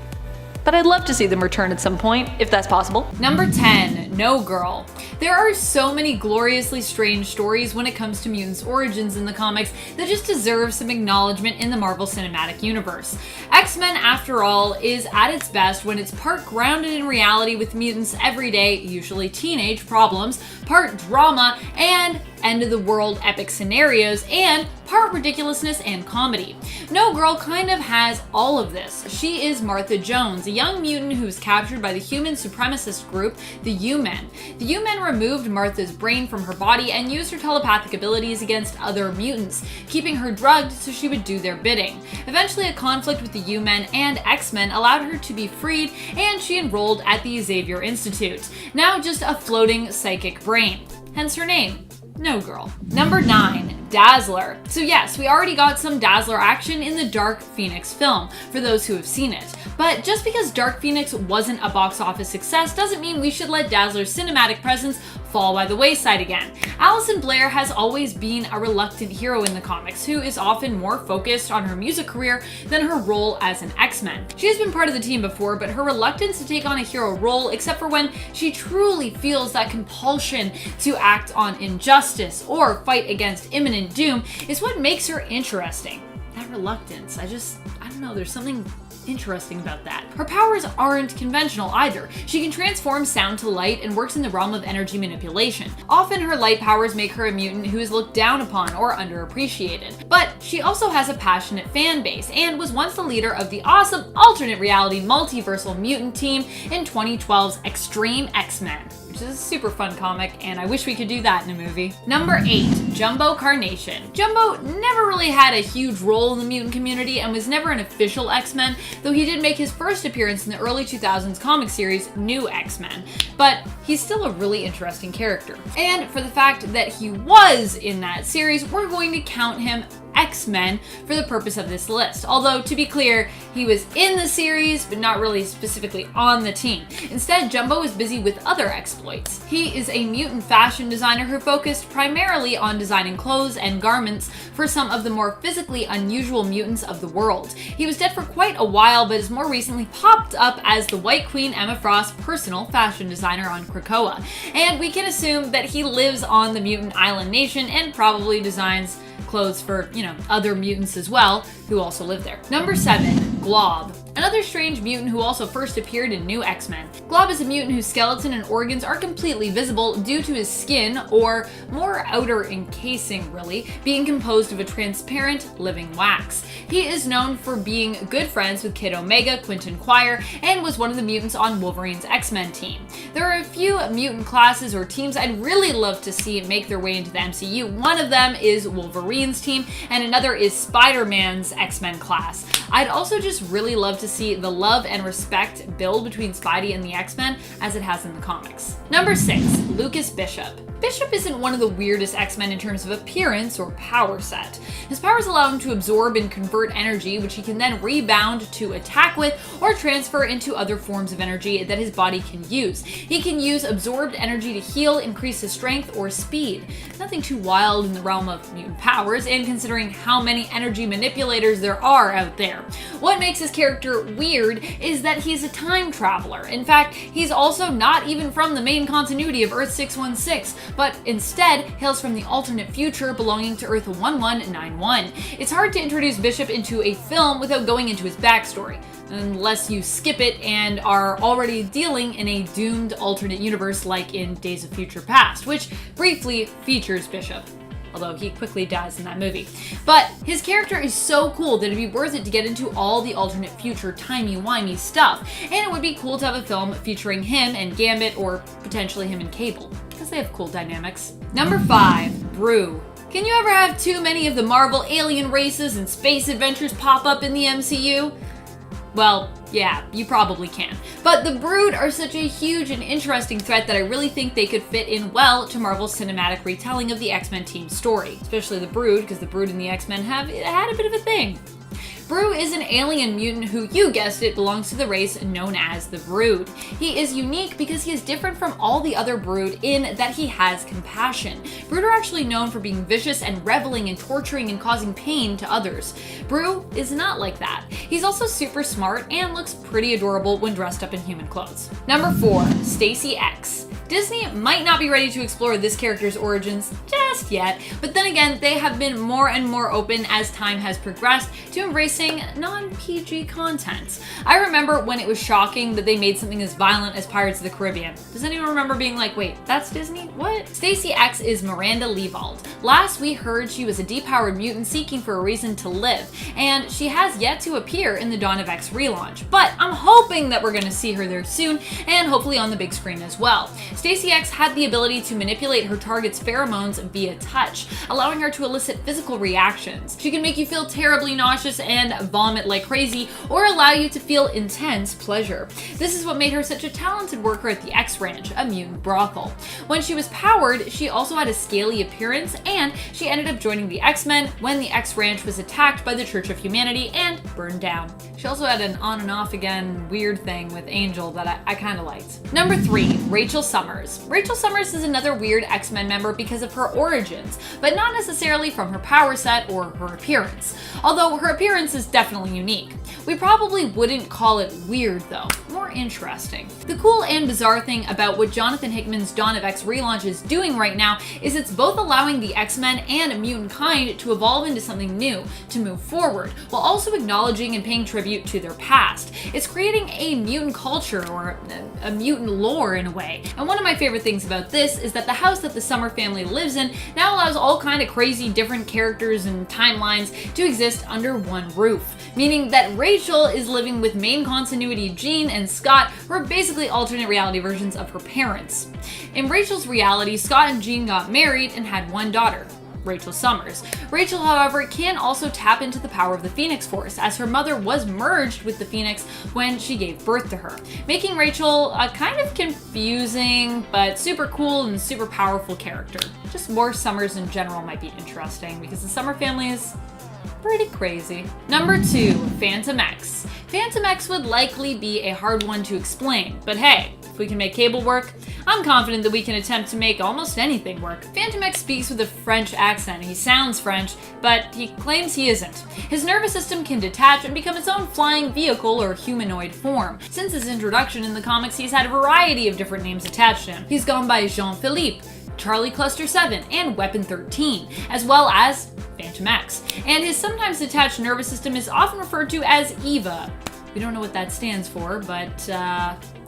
But I'd love to see them return at some point, if that's possible. Number 10. No Girl. There are so many gloriously strange stories when it comes to mutants' origins in the comics that just deserve some acknowledgement in the Marvel Cinematic Universe. X-Men, after all, is at its best when it's part grounded in reality with mutants' everyday, usually teenage problems, part drama and end-of-the-world epic scenarios, and part ridiculousness and comedy. No Girl kind of has all of this. She is Martha Jones, a young mutant who is captured by the human supremacist group, the U-Men. The U-Men removed Martha's brain from her body and used her telepathic abilities against other mutants, keeping her drugged so she would do their bidding. Eventually, a conflict with the U-Men and X-Men allowed her to be freed, and she enrolled at the Xavier Institute, now just a floating psychic brain. Hence her name. No Girl. Number 9. Dazzler. So yes, we already got some Dazzler action in the Dark Phoenix film, for those who have seen it. But just because Dark Phoenix wasn't a box office success doesn't mean we should let Dazzler's cinematic presence fall by the wayside again. Alison Blair has always been a reluctant hero in the comics, who is often more focused on her music career than her role as an X-Men. She has been part of the team before, but her reluctance to take on a hero role, except for when she truly feels that compulsion to act on injustice or fight against imminent doom, is what makes her interesting. That reluctance, I don't know, there's something interesting about that. Her powers aren't conventional either. She can transform sound to light and works in the realm of energy manipulation. Often her light powers make her a mutant who is looked down upon or underappreciated. But she also has a passionate fan base and was once the leader of the awesome alternate reality multiversal mutant team in 2012's Extreme X-Men, which is a super fun comic, and I wish we could do that in a movie. Number 8. Jumbo Carnation. Jumbo never really had a huge role in the mutant community and was never an official X-Men, though he did make his first appearance in the early 2000s comic series New X-Men. But he's still a really interesting character. And for the fact that he was in that series, we're going to count him X-Men for the purpose of this list. Although, to be clear, he was in the series, but not really specifically on the team. Instead, Jumbo is busy with other exploits. He is a mutant fashion designer who focused primarily on designing clothes and garments for some of the more physically unusual mutants of the world. He was dead for quite a while, but has more recently popped up as the White Queen Emma Frost's personal fashion designer on Krakoa. And we can assume that he lives on the mutant island nation and probably designs clothes for, other mutants as well, who also live there. Number 7. Glob. Another strange mutant who also first appeared in New X-Men. Glob is a mutant whose skeleton and organs are completely visible due to his skin, or more outer encasing really, being composed of a transparent living wax. He is known for being good friends with Kid Omega, Quentin Quire, and was one of the mutants on Wolverine's X-Men team. There are a few mutant classes or teams I'd really love to see make their way into the MCU. One of them is Wolverine's team, and another is Spider-Man's X-Men class. I'd also just really love to see the love and respect build between Spidey and the X-Men as it has in the comics. Number 6. Lucas Bishop. Bishop isn't one of the weirdest X-Men in terms of appearance or power set. His powers allow him to absorb and convert energy, which he can then rebound to attack with or transfer into other forms of energy that his body can use. He can use absorbed energy to heal, increase his strength, or speed. Nothing too wild in the realm of mutant powers, and considering how many energy manipulators there are out there. What makes his character weird is that he's a time traveler. In fact, he's also not even from the main continuity of Earth 616, but instead hails from the alternate future belonging to Earth 1191. It's hard to introduce Bishop into a film without going into his backstory, unless you skip it and are already dealing in a doomed alternate universe like in Days of Future Past, which briefly features Bishop, although he quickly dies in that movie. But his character is so cool that it'd be worth it to get into all the alternate future timey-wimey stuff, and it would be cool to have a film featuring him and Gambit, or potentially him and Cable, because they have cool dynamics. Number 5. Brew. Can you ever have too many of the Marvel alien races and space adventures pop up in the MCU? Well, yeah, you probably can. But the Brood are such a huge and interesting threat that I really think they could fit in well to Marvel's cinematic retelling of the X-Men team story. Especially the Brood, because the Brood and the X-Men have had a bit of a thing. Brew is an alien mutant who, you guessed it, belongs to the race known as the Brood. He is unique because he is different from all the other Brood in that he has compassion. Brood are actually known for being vicious and reveling and torturing and causing pain to others. Brew is not like that. He's also super smart and looks pretty adorable when dressed up in human clothes. Number 4. Stacy X. Disney might not be ready to explore this character's origins just yet, but then again, they have been more and more open as time has progressed to embracing non-PG content. I remember when it was shocking that they made something as violent as Pirates of the Caribbean. Does anyone remember being like, wait, that's Disney? What? Stacy X is Miranda Leevald. Last we heard, she was a depowered mutant seeking for a reason to live, and she has yet to appear in the Dawn of X relaunch, but I'm hoping that we're going to see her there soon, and hopefully on the big screen as well. Stacy X had the ability to manipulate her target's pheromones via touch, allowing her to elicit physical reactions. She can make you feel terribly nauseous and vomit like crazy, or allow you to feel intense pleasure. This is what made her such a talented worker at the X Ranch, a mutant brothel. When she was powered, she also had a scaly appearance, and she ended up joining the X-Men when the X Ranch was attacked by the Church of Humanity and burned down. She also had an on and off again weird thing with Angel that I kinda liked. Number 3, Rachel Summers. Rachel Summers is another weird X-Men member because of her origins, but not necessarily from her power set or her appearance, although her appearance is definitely unique. We probably wouldn't call it weird though, more interesting. The cool and bizarre thing about what Jonathan Hickman's Dawn of X relaunch is doing right now is it's both allowing the X-Men and mutant kind to evolve into something new, to move forward, while also acknowledging and paying tribute to their past. It's creating a mutant culture, or a mutant lore in a way. And one of my favorite things about this is that the house that the Summer family lives in now allows all kind of crazy different characters and timelines to exist under one roof, meaning that Rachel is living with main continuity Jean and Scott, who are basically alternate reality versions of her parents. In Rachel's reality, Scott and Jean got married and had one daughter, Rachel Summers. Rachel, however, can also tap into the power of the Phoenix Force, as her mother was merged with the Phoenix when she gave birth to her, making Rachel a kind of confusing but super cool and super powerful character. Just more Summers in general might be interesting because the Summer family is pretty crazy. Number 2, Phantom X. Phantom X would likely be a hard one to explain, but hey, if we can make Cable work, I'm confident that we can attempt to make almost anything work. Phantom X speaks with a French accent. He sounds French, but he claims he isn't. His nervous system can detach and become its own flying vehicle or humanoid form. Since his introduction in the comics, he's had a variety of different names attached to him. He's gone by Jean-Philippe, Charlie Cluster 7, and Weapon 13, as well as Phantom X. And his sometimes detached nervous system is often referred to as Eva. We don't know what that stands for, but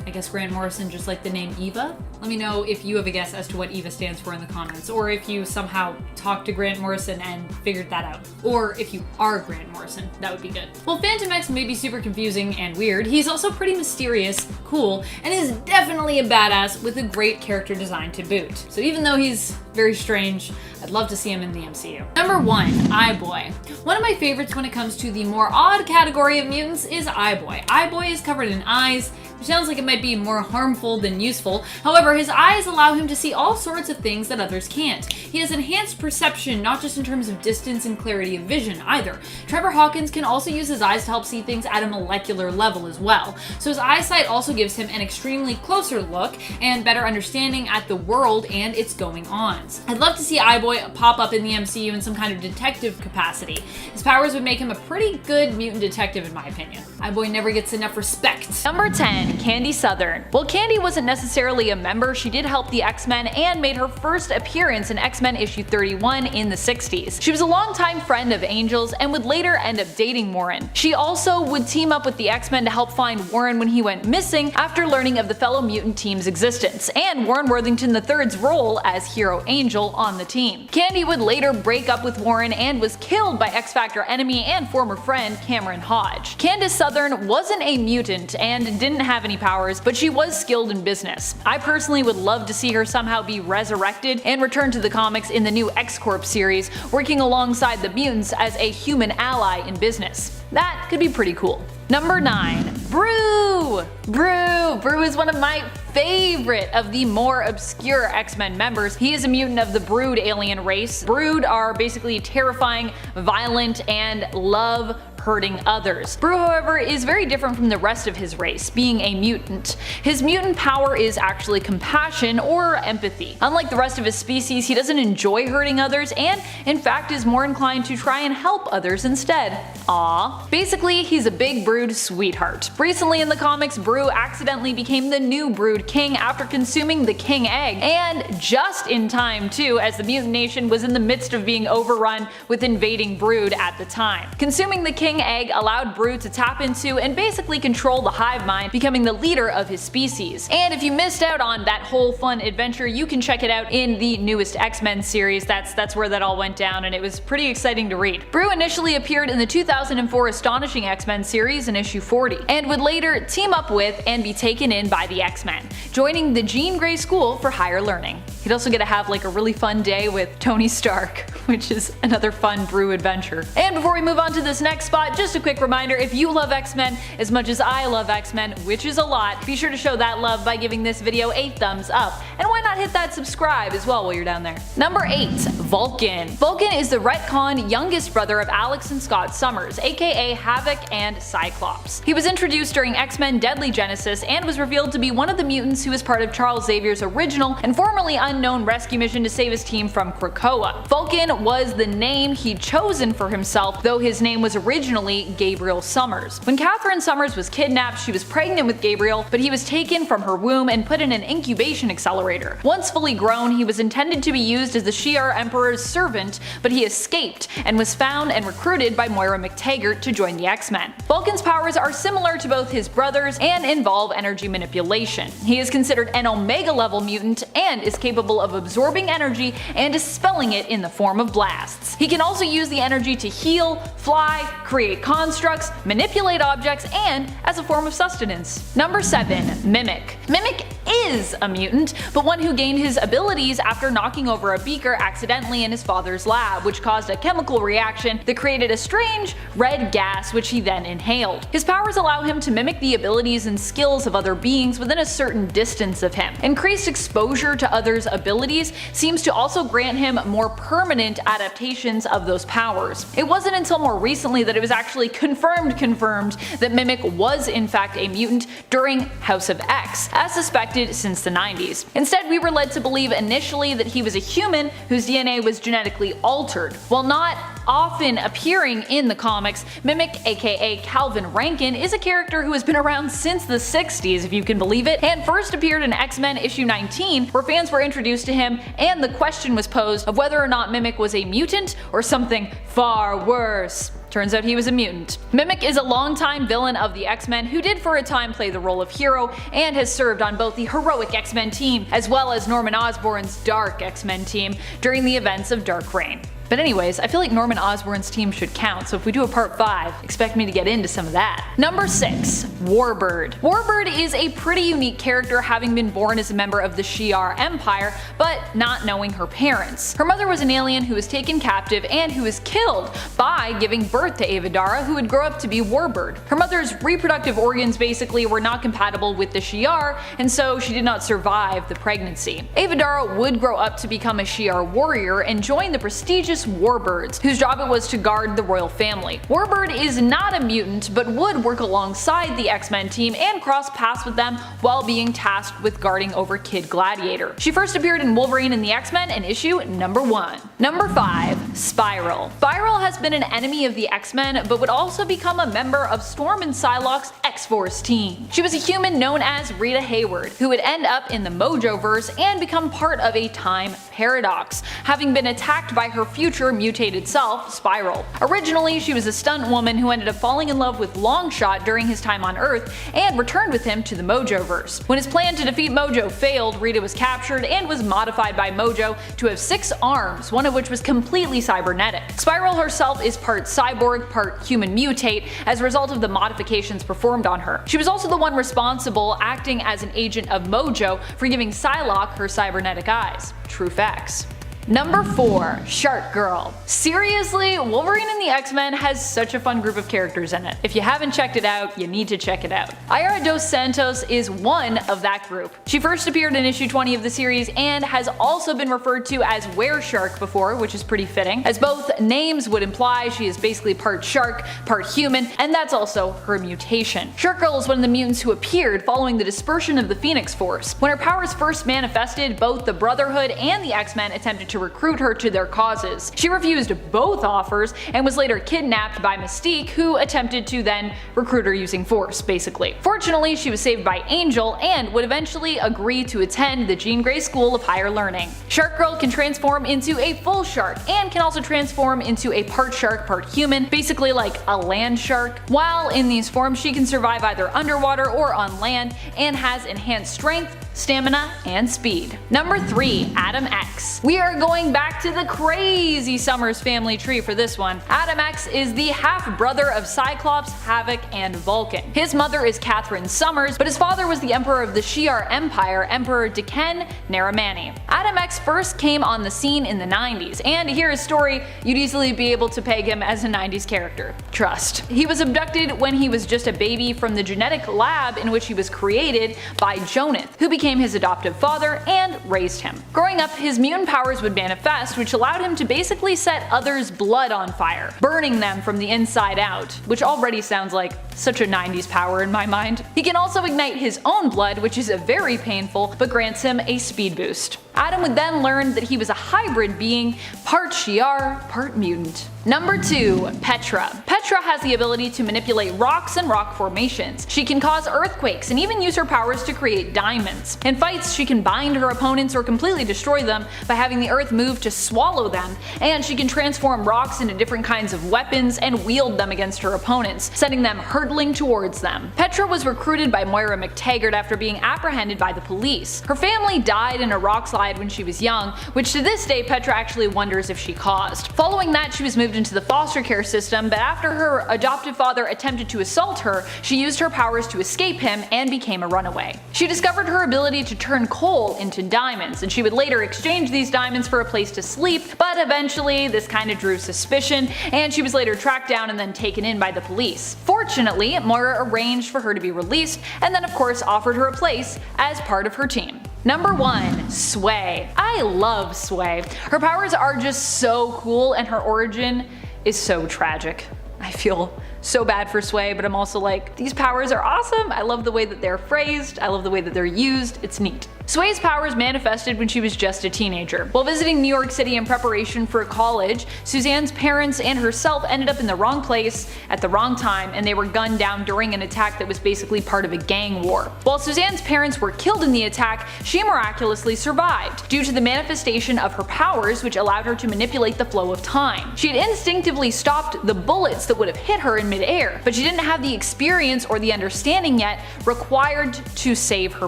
I guess Grant Morrison just liked the name Eva. Let me know if you have a guess as to what Eva stands for in the comments, or if you somehow talked to Grant Morrison and figured that out. Or if you are Grant Morrison, that would be good. Well, Phantom X may be super confusing and weird, he's also pretty mysterious, cool, and is definitely a badass with a great character design to boot. So even though he's very strange, I'd love to see him in the MCU. Number 1, Eye-Boy. One of my favorites when it comes to the more odd category of mutants is Eye-Boy. Eye-Boy is covered in eyes, which sounds like it might be more harmful than useful. However, his eyes allow him to see all sorts of things that others can't. He has enhanced perception, not just in terms of distance and clarity of vision either. Trevor Hawkins can also use his eyes to help see things at a molecular level as well. So his eyesight also gives him an extremely closer look and better understanding at the world and its going-ons. I'd love to see Eye-Boy pop up in the MCU in some kind of detective capacity. His powers would make him a pretty good mutant detective in my opinion. Eye-Boy never gets enough respect. Number 10, Candace Southern. While Candy wasn't necessarily a member, she did help the X-Men and made her first appearance in X-Men issue 31 in the 60s. She was a longtime friend of Angel's and would later end up dating Warren. She also would team up with the X-Men to help find Warren when he went missing after learning of the fellow mutant team's existence, and Warren Worthington III's role as Hero Angel on the team. Candy would later break up with Warren and was killed by X-Factor enemy and former friend Cameron Hodge. Candace Southern wasn't a mutant and didn't have any powers, but she was skilled in business. I personally would love to see her somehow be resurrected and return to the comics in the new X-Corp series, working alongside the mutants as a human ally in business. That could be pretty cool. Number 9, Brew! Brew is one of my favorite of the more obscure X-Men members. He is a mutant of the Brood alien race. Brood are basically terrifying, violent, and love hurting others. Brew, however, is very different from the rest of his race, being a mutant. His mutant power is actually compassion or empathy. Unlike the rest of his species, he doesn't enjoy hurting others and, in fact, is more inclined to try and help others instead. Aww. Basically, he's a big Brood sweetheart. Recently in the comics, Brew accidentally became the new Brood King after consuming the King Egg, and just in time too, as the mutant nation was in the midst of being overrun with invading Brood at the time. Consuming the King Egg allowed Brood to tap into and basically control the hive mind, becoming the leader of his species. And if you missed out on that whole fun adventure, you can check it out in the newest X-Men series. That's where that all went down, and it was pretty exciting to read. Brew initially appeared in the 2004 Astonishing X-Men series in issue 40, and would later team up with and be taken in by the X-Men, joining the Jean Grey School for Higher Learning. He'd also get to have like a really fun day with Tony Stark, which is another fun Brew adventure. And before we move on to this next spot, just a quick reminder, if you love X-Men as much as I love X-Men, which is a lot, be sure to show that love by giving this video a thumbs up. And why not hit that subscribe as well while you're down there. Number 8. Vulcan. Vulcan is the retcon youngest brother of Alex and Scott Summers, aka Havoc and Cyclops. He was introduced during X-Men Deadly Genesis and was revealed to be one of the mutants who was part of Charles Xavier's original and formerly unknown rescue mission to save his team from Krakoa. Vulcan was the name he'd chosen for himself, though his name was originally Gabriel Summers. When Catherine Summers was kidnapped, she was pregnant with Gabriel, but he was taken from her womb and put in an incubation accelerator. Once fully grown, he was intended to be used as the Shi'ar Emperor's servant, but he escaped and was found and recruited by Moira McTaggart to join the X-Men. Vulcan's powers are similar to both his brothers and involve energy manipulation. He is considered an Omega level mutant and is capable of absorbing energy and dispelling it in the form of blasts. He can also use the energy to heal, fly, create constructs, manipulate objects, and as a form of sustenance. Number 7. Mimic. Mimic is a mutant, but one who gained his abilities after knocking over a beaker accidentally in his father's lab, which caused a chemical reaction that created a strange red gas which he then inhaled. His powers allow him to mimic the abilities and skills of other beings within a certain distance of him. Increased exposure to others' abilities seems to also grant him more permanent adaptations of those powers. It wasn't until more recently that it was actually confirmed that Mimic was in fact a mutant during House of X, as suspected since the 90s. Instead, we were led to believe initially that he was a human whose DNA was genetically altered. While not often appearing in the comics, Mimic, aka Calvin Rankin, is a character who has been around since the 60s, if you can believe it, and first appeared in X-Men issue 19, where fans were introduced to him and the question was posed of whether or not Mimic was a mutant or something far worse. Turns out he was a mutant. Mimic is a longtime villain of the X-Men who did for a time play the role of hero and has served on both the heroic X-Men team as well as Norman Osborn's dark X-Men team during the events of Dark Reign. But anyways, I feel like Norman Osborn's team should count, so if we do a part 5, expect me to get into some of that. Number 6. Warbird. Warbird is a pretty unique character, having been born as a member of the Shi'ar Empire, but not knowing her parents. Her mother was an alien who was taken captive and who was killed by giving birth to Avidara, who would grow up to be Warbird. Her mother's reproductive organs basically were not compatible with the Shi'ar, and so she did not survive the pregnancy. Avidara would grow up to become a Shi'ar warrior and join the prestigious Warbirds, whose job it was to guard the royal family. Warbird is not a mutant, but would work alongside the X-Men team and cross paths with them while being tasked with guarding over Kid Gladiator. She first appeared in Wolverine and the X-Men in issue number 1. Number 5. Spiral. Spiral has been an enemy of the X-Men, but would also become a member of Storm and Psylocke's X-Force team. She was a human known as Rita Hayward, who would end up in the Mojoverse and become part of a time paradox, having been attacked by her future mutated self, Spiral. Originally, she was a stunt woman who ended up falling in love with Longshot during his time on Earth and returned with him to the Mojoverse. When his plan to defeat Mojo failed, Rita was captured and was modified by Mojo to have 6 arms, one of which was completely cybernetic. Spiral herself is part cyborg, part human mutate as a result of the modifications performed on her. She was also the one responsible, acting as an agent of Mojo, for giving Psylocke her cybernetic eyes. True facts. Number 4. Shark Girl. Seriously, Wolverine and the X-Men has such a fun group of characters in it. If you haven't checked it out, you need to check it out. Ira Dos Santos is one of that group. She first appeared in issue 20 of the series and has also been referred to as Wereshark before, which is pretty fitting, as both names would imply she is basically part shark, part human, and that's also her mutation. Shark Girl is one of the mutants who appeared following the dispersion of the Phoenix Force. When her powers first manifested, both the Brotherhood and the X-Men attempted to recruit her to their causes. She refused both offers and was later kidnapped by Mystique, who attempted to then recruit her using force, basically. Fortunately, she was saved by Angel and would eventually agree to attend the Jean Grey School of Higher Learning. Shark Girl can transform into a full shark and can also transform into a part shark, part human, basically like a land shark. While in these forms, she can survive either underwater or on land and has enhanced strength, stamina, and speed. Number 3. Adam X. We are going back to the crazy Summers family tree for this one. Adam X is the half-brother of Cyclops, Havoc, and Vulcan. His mother is Catherine Summers, but his father was the emperor of the Shi'ar Empire, Emperor Deken Naramani. Adam X first came on the scene in the 90s, and to hear his story, you'd easily be able to peg him as a 90s character. Trust. He was abducted when he was just a baby from the genetic lab in which he was created by Jonath, who became his adoptive father and raised him. Growing up, his mutant powers would manifest, which allowed him to basically set others' blood on fire, burning them from the inside out, which already sounds like such a 90s power in my mind. He can also ignite his own blood, which is very painful, but grants him a speed boost. Adam would then learn that he was a hybrid being, part Shi'ar, part mutant. Number 2. Petra. Petra has the ability to manipulate rocks and rock formations. She can cause earthquakes and even use her powers to create diamonds. In fights, she can bind her opponents or completely destroy them by having the earth move to swallow them, and she can transform rocks into different kinds of weapons and wield them against her opponents, sending them hurtling towards them. Petra was recruited by Moira McTaggart after being apprehended by the police. Her family died in a rock slide when she was young, which to this day Petra actually wonders if she caused. Following that, she was moved into the foster care system, but after her adoptive father attempted to assault her, she used her powers to escape him and became a runaway. She discovered her ability to turn coal into diamonds, and she would later exchange these diamonds for a place to sleep, but eventually this kind of drew suspicion, and she was later tracked down and then taken in by the police. Fortunately, Moira arranged for her to be released, and then of course offered her a place as part of her team. Number 1. Sway. I love Sway. Her powers are just so cool and her origin is so tragic. I feel so bad for Sway, but I'm also like, these powers are awesome. I love the way that they're phrased. I love the way that they're used. It's neat. Sway's powers manifested when she was just a teenager. While visiting New York City in preparation for college, Suzanne's parents and herself ended up in the wrong place at the wrong time, and they were gunned down during an attack that was basically part of a gang war. While Suzanne's parents were killed in the attack, she miraculously survived due to the manifestation of her powers, which allowed her to manipulate the flow of time. She had instinctively stopped the bullets that would have hit her in midair, but she didn't have the experience or the understanding yet required to save her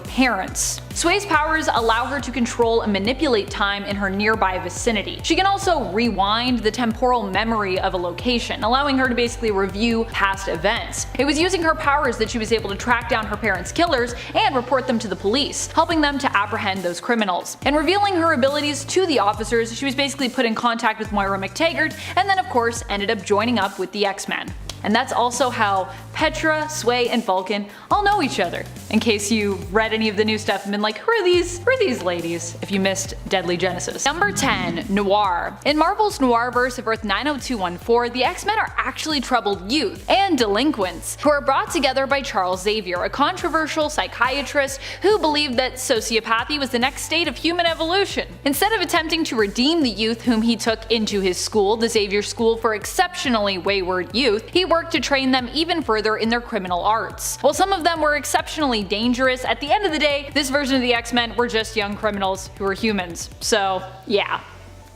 parents. Sway's powers allow her to control and manipulate time in her nearby vicinity. She can also rewind the temporal memory of a location, allowing her to basically review past events. It was using her powers that she was able to track down her parents' killers and report them to the police, helping them to apprehend those criminals. In revealing her abilities to the officers, she was basically put in contact with Moira McTaggart, and then of course ended up joining up with the X-Men. And that's also how Petra, Sway, and Vulcan all know each other. In case you read any of the new stuff and been like, who are these ladies? If you missed Deadly Genesis. Number 10. Noir. In Marvel's Noirverse of Earth 90214, the X-Men are actually troubled youth and delinquents who are brought together by Charles Xavier, a controversial psychiatrist who believed that sociopathy was the next state of human evolution. Instead of attempting to redeem the youth whom he took into his school, the Xavier School for Exceptionally Wayward Youth, he worked to train them even further in their criminal arts. While some of them were exceptionally dangerous, at the end of the day, this version of the X-Men were just young criminals who were humans. So, yeah.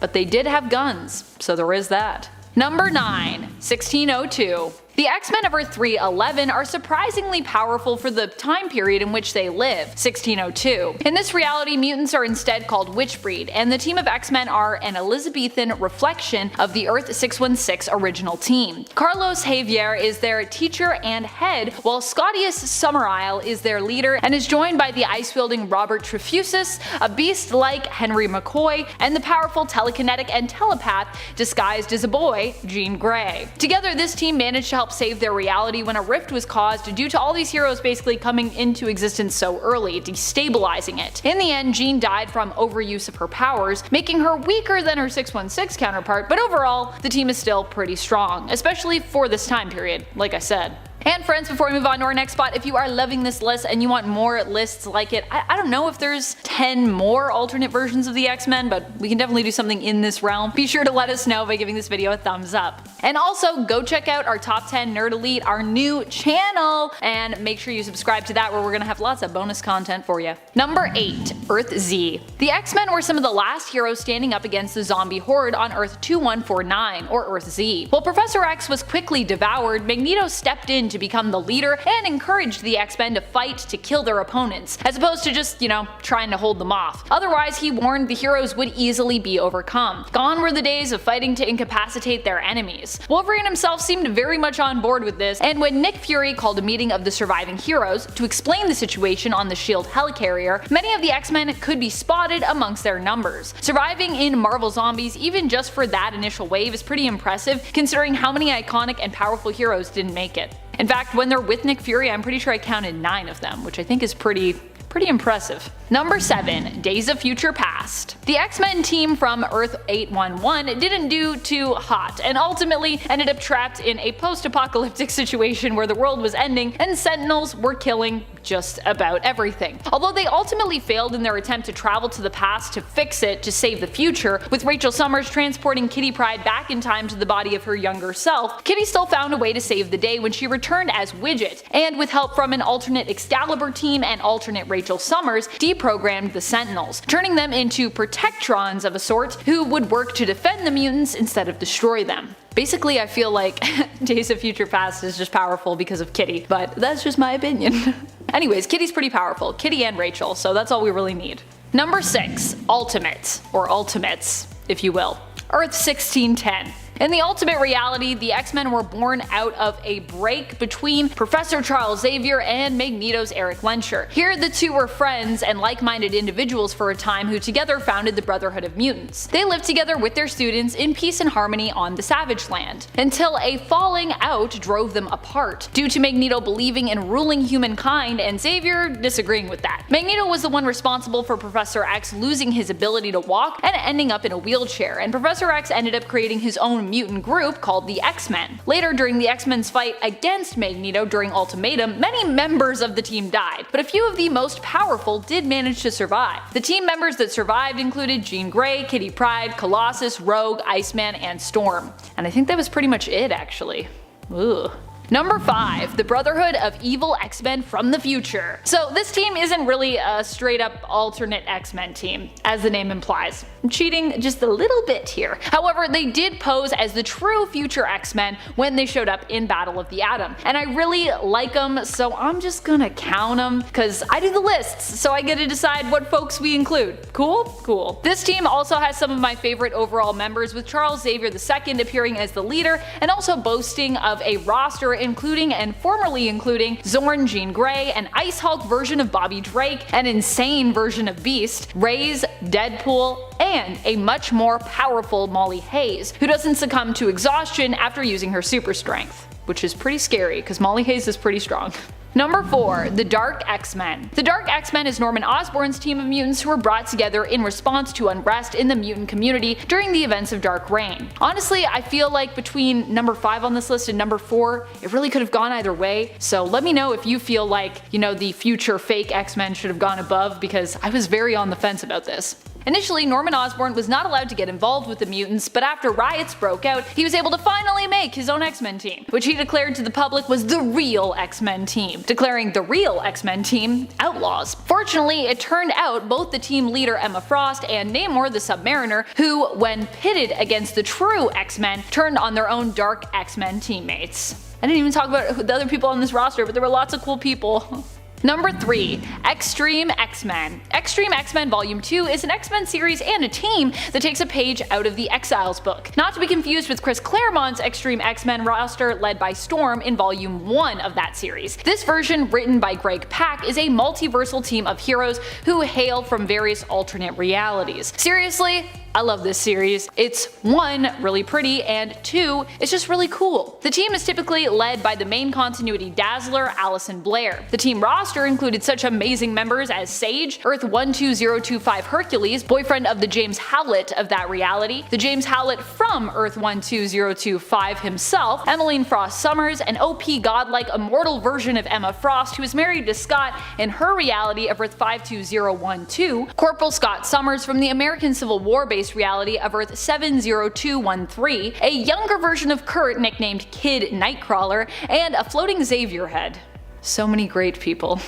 But they did have guns, so there is that. Number 9. 1602. The X-Men of Earth 311 are surprisingly powerful for the time period in which they live, 1602. In this reality, mutants are instead called Witchbreed, and the team of X-Men are an Elizabethan reflection of the Earth 616 original team. Carlos Xavier is their teacher and head, while Scotius Summerisle is their leader and is joined by the ice-wielding Robert Trefusis, a beast like Henry McCoy, and the powerful telekinetic and telepath disguised as a boy, Jean Grey. Together, this team managed to help save their reality when a rift was caused due to all these heroes basically coming into existence so early, destabilizing it. In the end, Jean died from overuse of her powers, making her weaker than her 616 counterpart, but overall, the team is still pretty strong, especially for this time period, like I said. And friends, before we move on to our next spot, if you are loving this list and you want more lists like it, I don't know if there's 10 more alternate versions of the X-Men, but we can definitely do something in this realm. Be sure to let us know by giving this video a thumbs up. And also, go check out our Top 10 Nerd Elite, our new channel, and make sure you subscribe to that where we're gonna have lots of bonus content for you. Number 8. Earth Z. The X-Men were some of the last heroes standing up against the zombie horde on Earth 2149, or Earth Z. While Professor X was quickly devoured, Magneto stepped in to become the leader and encouraged the X-Men to fight to kill their opponents, as opposed to just, trying to hold them off. Otherwise, he warned the heroes would easily be overcome. Gone were the days of fighting to incapacitate their enemies. Wolverine himself seemed very much on board with this, and when Nick Fury called a meeting of the surviving heroes to explain the situation on the S.H.I.E.L.D. helicarrier, many of the X-Men could be spotted amongst their numbers. Surviving in Marvel Zombies even just for that initial wave is pretty impressive, considering how many iconic and powerful heroes didn't make it. In fact, when they're with Nick Fury, I'm pretty sure I counted 9 of them, which I think is pretty impressive. Number 7. Days of Future Past. The X-Men team from Earth 811 didn't do too hot, and ultimately ended up trapped in a post-apocalyptic situation where the world was ending and Sentinels were killing just about everything. Although they ultimately failed in their attempt to travel to the past to fix it to save the future, with Rachel Summers transporting Kitty Pryde back in time to the body of her younger self, Kitty still found a way to save the day when she returned as Widget, and with help from an alternate Excalibur team and alternate Rachel Summers, deprogrammed the Sentinels, turning them into Protectrons of a sort who would work to defend the mutants instead of destroy them. Basically, I feel like Days of Future Past is just powerful because of Kitty, but that's just my opinion. Anyways, Kitty's pretty powerful, Kitty and Rachel, so that's all we really need. Number 6. Ultimates, or Ultimates, if you will. Earth 1610. In the ultimate reality, the X-Men were born out of a break between Professor Charles Xavier and Magneto's Eric Lehnsherr. Here, the two were friends and like-minded individuals for a time who together founded the Brotherhood of Mutants. They lived together with their students in peace and harmony on the Savage Land, until a falling out drove them apart, due to Magneto believing in ruling humankind and Xavier disagreeing with that. Magneto was the one responsible for Professor X losing his ability to walk and ending up in a wheelchair, and Professor X ended up creating his own mutant group called the X-Men. Later, during the X-Men's fight against Magneto during Ultimatum, many members of the team died, but a few of the most powerful did manage to survive. The team members that survived included Jean Grey, Kitty Pryde, Colossus, Rogue, Iceman, and Storm. And I think that was pretty much it, actually. Ugh. Number 5. The Brotherhood of Evil X-Men from the Future. So this team isn't really a straight up alternate X-Men team, as the name implies. I'm cheating just a little bit here. However, they did pose as the true future X-Men when they showed up in Battle of the Atom, and I really like them, so I'm just gonna count them, cause I do the lists, so I get to decide what folks we include. Cool? Cool. This team also has some of my favorite overall members, with Charles Xavier II appearing as the leader, and also boasting of a roster including and formerly including Zorn, Jean Grey, an Ice Hulk version of Bobby Drake, an insane version of Beast, Raze, Deadpool, and a much more powerful Molly Hayes, who doesn't succumb to exhaustion after using her super strength. Which is pretty scary, because Molly Hayes is pretty strong. Number 4. The Dark X-Men. The Dark X-Men is Norman Osborn's team of mutants who were brought together in response to unrest in the mutant community during the events of Dark Reign. Honestly, I feel like between number 5 on this list and number 4, it really could have gone either way, so let me know if you feel like, the future fake X-Men should have gone above, because I was very on the fence about this. Initially, Norman Osborn was not allowed to get involved with the mutants, but after riots broke out, he was able to finally make his own X-Men team, which he declared to the public was the real X-Men team, declaring the real X-Men team Outlaws. Fortunately, it turned out both the team leader Emma Frost and Namor the Submariner, who, when pitted against the true X-Men, turned on their own dark X-Men teammates. I didn't even talk about the other people on this roster, but there were lots of cool people. Number 3. Extreme X-Men. Extreme X-Men Volume 2 is an X-Men series and a team that takes a page out of the Exiles book, not to be confused with Chris Claremont's Extreme X-Men roster led by Storm in Volume 1 of that series. This version, written by Greg Pak, is a multiversal team of heroes who hail from various alternate realities. Seriously, I love this series. It's 1, really pretty, and 2, it's just really cool. The team is typically led by the main continuity Dazzler, Allison Blair. The team roster included such amazing members as Sage, Earth 12025 Hercules, boyfriend of the James Howlett of that reality, the James Howlett from Earth 12025 himself, Emmeline Frost Summers, an OP godlike immortal version of Emma Frost who is married to Scott in her reality of Earth 52012, Corporal Scott Summers from the American Civil War based reality of Earth 70213, a younger version of Kurt nicknamed Kid Nightcrawler, and a floating Xavier head. So many great people.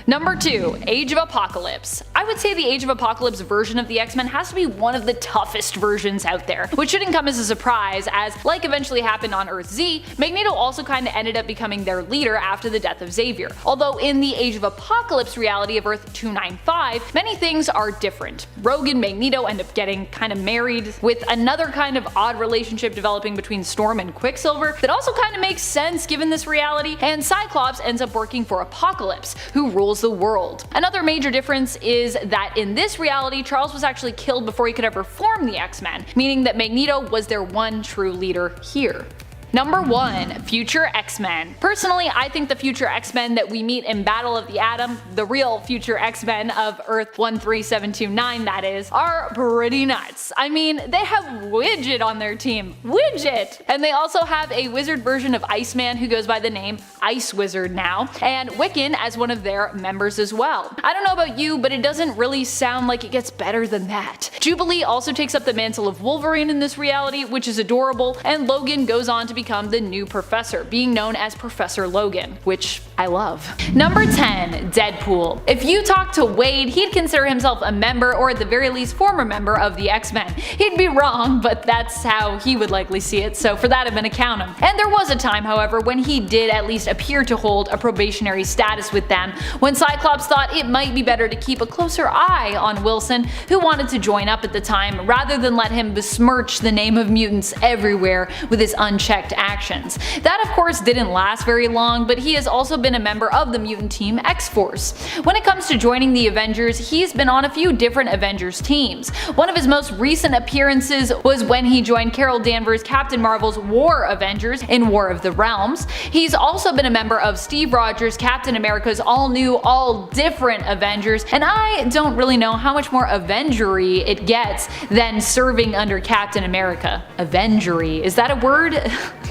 Number 2. Age of Apocalypse. I would say the Age of Apocalypse version of the X-Men has to be one of the toughest versions out there, which shouldn't come as a surprise as, like eventually happened on Earth Z, Magneto also kinda ended up becoming their leader after the death of Xavier. Although in the Age of Apocalypse reality of Earth 295, many things are different. Rogue and Magneto end up getting kinda married, with another kind of odd relationship developing between Storm and Quicksilver that also kinda makes sense given this reality, and Cyclops ends up working for Apocalypse, who rules the world. Another major difference is that in this reality, Charles was actually killed before he could ever form the X-Men, meaning that Magneto was their one true leader here. Number 1. Future X-Men. Personally, I think the future X-Men that we meet in Battle of the Atom, the real future X-Men of Earth 13729 that is, are pretty nuts. I mean, they have Widget on their team. Widget! And they also have a wizard version of Iceman who goes by the name Ice Wizard now, and Wiccan as one of their members as well. I don't know about you, but it doesn't really sound like it gets better than that. Jubilee also takes up the mantle of Wolverine in this reality, which is adorable, and Logan goes on to become the new professor, being known as Professor Logan, which I love. Number 10. Deadpool. If you talk to Wade, he'd consider himself a member, or at the very least former member, of the X-Men. He'd be wrong, but that's how he would likely see it, so for that I'm gonna count him. And there was a time, however, when he did at least appear to hold a probationary status with them, when Cyclops thought it might be better to keep a closer eye on Wilson, who wanted to join up at the time, rather than let him besmirch the name of mutants everywhere with his unchecked actions. That of course didn't last very long, but he has also been a member of the mutant team X-Force. When it comes to joining the Avengers, he's been on a few different Avengers teams. One of his most recent appearances was when he joined Carol Danvers' Captain Marvel's War Avengers in War of the Realms. He's also been a member of Steve Rogers' Captain America's all-new, all-different Avengers, and I don't really know how much more Avengery it gets than serving under Captain America. Avengery, is that a word?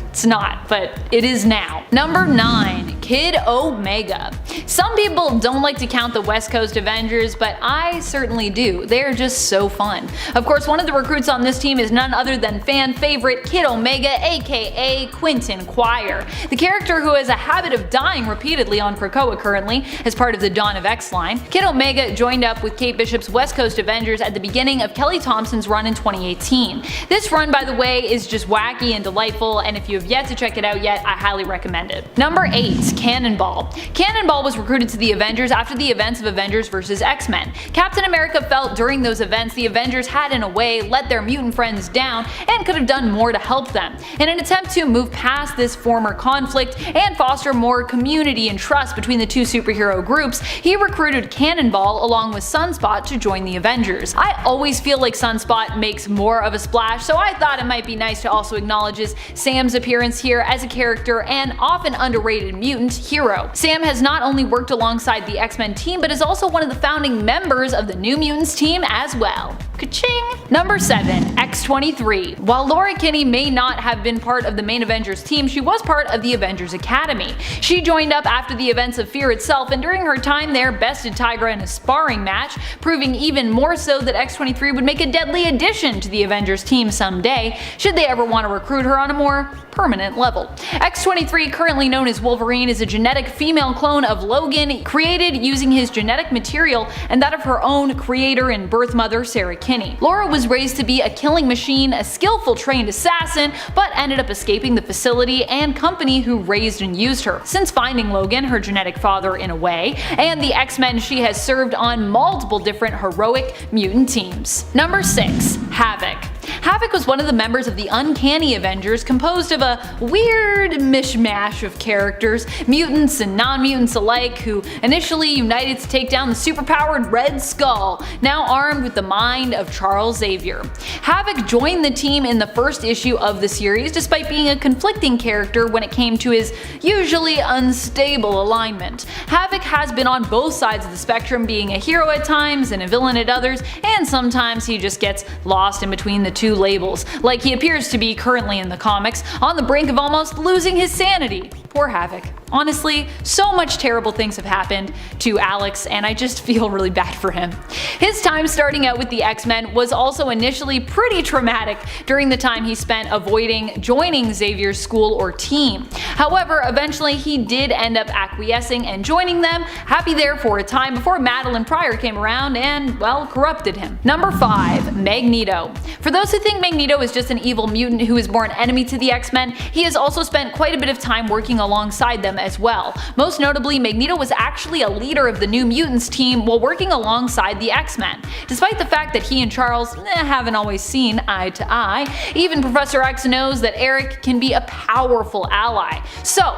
It's not, but it is now. Number 9. Kid Omega. Some people don't like to count the West Coast Avengers, but I certainly do. They're just so fun. Of course, one of the recruits on this team is none other than fan favorite Kid Omega, aka Quentin Quire, the character who has a habit of dying repeatedly on Krakoa currently as part of the Dawn of X line. Kid Omega joined up with Kate Bishop's West Coast Avengers at the beginning of Kelly Thompson's run in 2018. This run, by the way, is just wacky and delightful, and if you have yet to check it out yet, I highly recommend it. Number 8. Cannonball. Cannonball was recruited to the Avengers after the events of Avengers vs. X-Men. Captain America felt during those events the Avengers had in a way let their mutant friends down and could have done more to help them. In an attempt to move past this former conflict and foster more community and trust between the two superhero groups, he recruited Cannonball along with Sunspot to join the Avengers. I always feel like Sunspot makes more of a splash, so I thought it might be nice to also acknowledge Sam's appearance here as a character and often underrated mutant hero. Sam has not only worked alongside the X-Men team, but is also one of the founding members of the New Mutants team as well. Ka-ching! Number 7. X-23. While Laura Kinney may not have been part of the main Avengers team, she was part of the Avengers Academy. She joined up after the events of Fear itself, and during her time there bested Tigra in a sparring match, proving even more so that X-23 would make a deadly addition to the Avengers team someday, should they ever want to recruit her on a more permanent level. X-23, currently known as Wolverine, is a genetic female clone of Logan, created using his genetic material and that of her own creator and birth mother, Sarah Kinney. Laura was raised to be a killing machine, a skillful trained assassin, but ended up escaping the facility and company who raised and used her. Since finding Logan, her genetic father in a way, and the X-Men, she has served on multiple different heroic mutant teams. Number 6. Havoc. Havoc was one of the members of the Uncanny Avengers, composed of a weird mishmash of characters, mutants and non-mutants alike, who initially united to take down the superpowered Red Skull, now armed with the mind of Charles Xavier. Havoc joined the team in the first issue of the series, despite being a conflicting character when it came to his usually unstable alignment. Havoc has been on both sides of the spectrum, being a hero at times and a villain at others, and sometimes he just gets lost in between the two labels, like he appears to be currently in the comics, on the brink of almost losing his sanity. Poor Havoc. Honestly, so much terrible things have happened to Alex, and I just feel really bad for him. His time starting out with the X-Men was also initially pretty traumatic during the time he spent avoiding joining Xavier's school or team. However, eventually he did end up acquiescing and joining them, happy there for a time before Madeline Pryor came around and, well, corrupted him. Number 5. Magneto. For those who think Magneto is just an evil mutant who is more an enemy to the X-Men, he has also spent quite a bit of time working alongside them as well. Most notably, Magneto was actually a leader of the New Mutants team while working alongside the X-Men. Despite the fact that he and Charles haven't always seen eye to eye, even Professor X knows that Eric can be a powerful ally. So,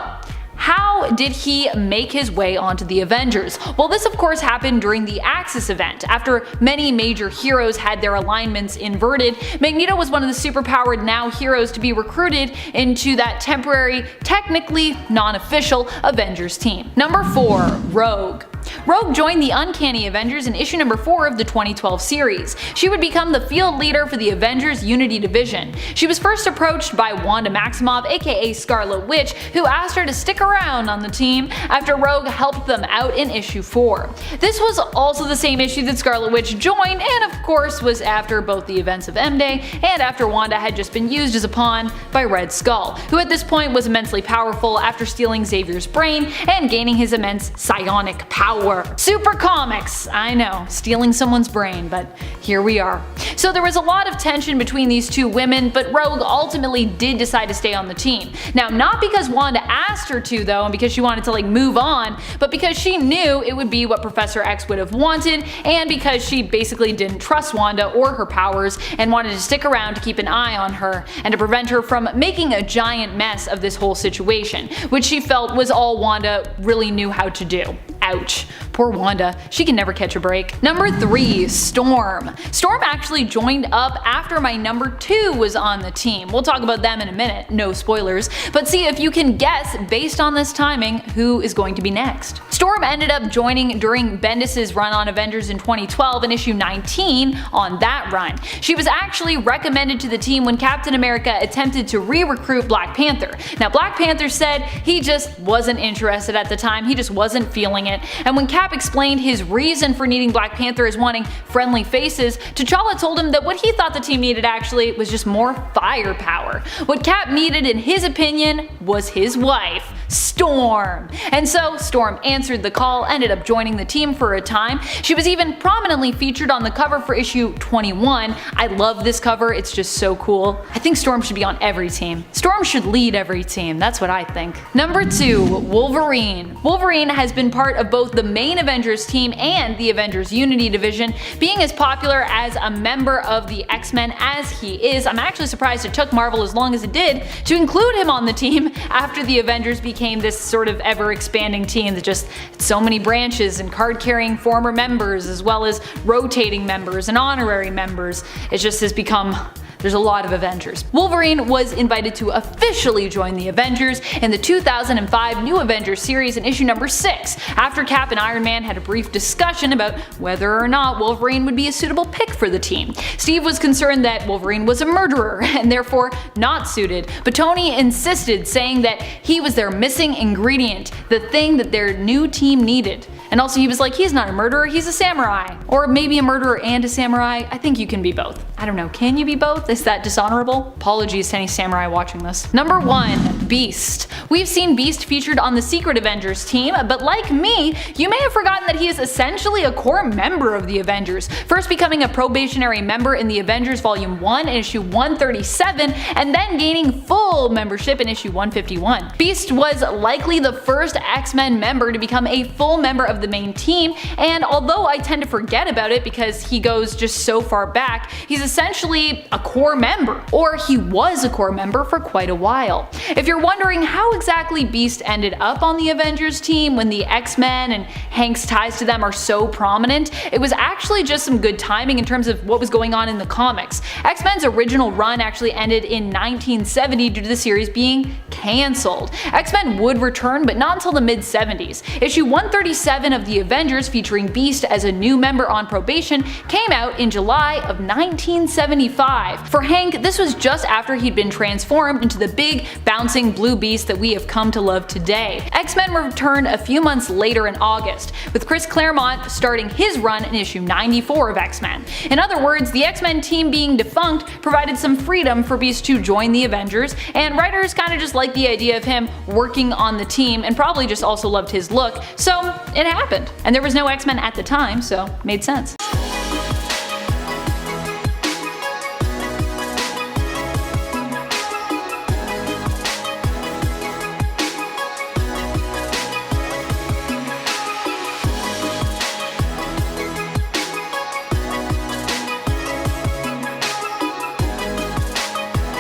how did he make his way onto the Avengers? Well, this of course happened during the Axis event. After many major heroes had their alignments inverted, Magneto was one of the superpowered now heroes to be recruited into that temporary, technically non-official Avengers team. Number 4. Rogue. Rogue joined the Uncanny Avengers in issue number 4 of the 2012 series. She would become the field leader for the Avengers Unity Division. She was first approached by Wanda Maximoff, aka Scarlet Witch, who asked her to stick around on the team after Rogue helped them out in issue 4. This was also the same issue that Scarlet Witch joined, and of course was after both the events of M-Day and after Wanda had just been used as a pawn by Red Skull, who at this point was immensely powerful after stealing Xavier's brain and gaining his immense psionic power. Super comics, I know, stealing someone's brain, but here we are. So there was a lot of tension between these two women, but Rogue ultimately did decide to stay on the team. Now, not because Wanda asked her to though, and because she wanted to move on, but because she knew it would be what Professor X would have wanted, and because she basically didn't trust Wanda or her powers and wanted to stick around to keep an eye on her and to prevent her from making a giant mess of this whole situation, which she felt was all Wanda really knew how to do. Ouch. Poor Wanda, she can never catch a break. Number 3. Storm. Storm actually joined up after my number 2 was on the team. We'll talk about them in a minute, no spoilers, but see if you can guess based on this timing who is going to be next. Storm ended up joining during Bendis' run on Avengers in 2012 in issue 19 on that run. She was actually recommended to the team when Captain America attempted to re-recruit Black Panther. Now Black Panther said he just wasn't interested at the time, he just wasn't feeling it, and when Cap explained his reason for needing Black Panther as wanting friendly faces, T'Challa told him that what he thought the team needed actually was just more firepower. What Cap needed in his opinion was his wife, Storm. And so Storm answered the call, ended up joining the team for a time. She was even prominently featured on the cover for issue 21. I love this cover, it's just so cool. I think Storm should be on every team. Storm should lead every team, that's what I think. Number 2. Wolverine. Wolverine has been part of both the main Avengers team and the Avengers Unity Division, being as popular as a member of the X-Men as he is. I'm actually surprised it took Marvel as long as it did to include him on the team after the Avengers became this sort of ever-expanding team that just had so many branches and card-carrying former members as well as rotating members and honorary members. It just has become There's a lot of Avengers. Wolverine was invited to officially join the Avengers in the 2005 New Avengers series in issue number 6, after Cap and Iron Man had a brief discussion about whether or not Wolverine would be a suitable pick for the team. Steve was concerned that Wolverine was a murderer and therefore not suited, but Tony insisted, saying that he was their missing ingredient, the thing that their new team needed. And also he was like, he's not a murderer, he's a samurai. Or maybe a murderer and a samurai. I think you can be both. I don't know, can you be both? Is that dishonorable? Apologies to any samurai watching this. Number 1. Beast. We've seen Beast featured on the Secret Avengers team, but like me, you may have forgotten that he is essentially a core member of the Avengers, first becoming a probationary member in the Avengers Volume 1 in issue 137, and then gaining full membership in issue 151. Beast was likely the first X-Men member to become a full member of the main team, and although I tend to forget about it because he goes just so far back, he's essentially a core core member, or he was a core member for quite a while. If you're wondering how exactly Beast ended up on the Avengers team when the X-Men and Hank's ties to them are so prominent, it was actually just some good timing in terms of what was going on in the comics. X-Men's original run actually ended in 1970 due to the series being cancelled. X-Men would return, but not until the mid-70s. Issue 137 of the Avengers, featuring Beast as a new member on probation, came out in July of 1975. For Hank, this was just after he'd been transformed into the big, bouncing blue beast that we have come to love today. X-Men returned a few months later in August, with Chris Claremont starting his run in issue 94 of X-Men. In other words, the X-Men team being defunct provided some freedom for Beast to join the Avengers, and writers kinda just liked the idea of him working on the team and probably just also loved his look, so it happened. And there was no X-Men at the time, so made sense.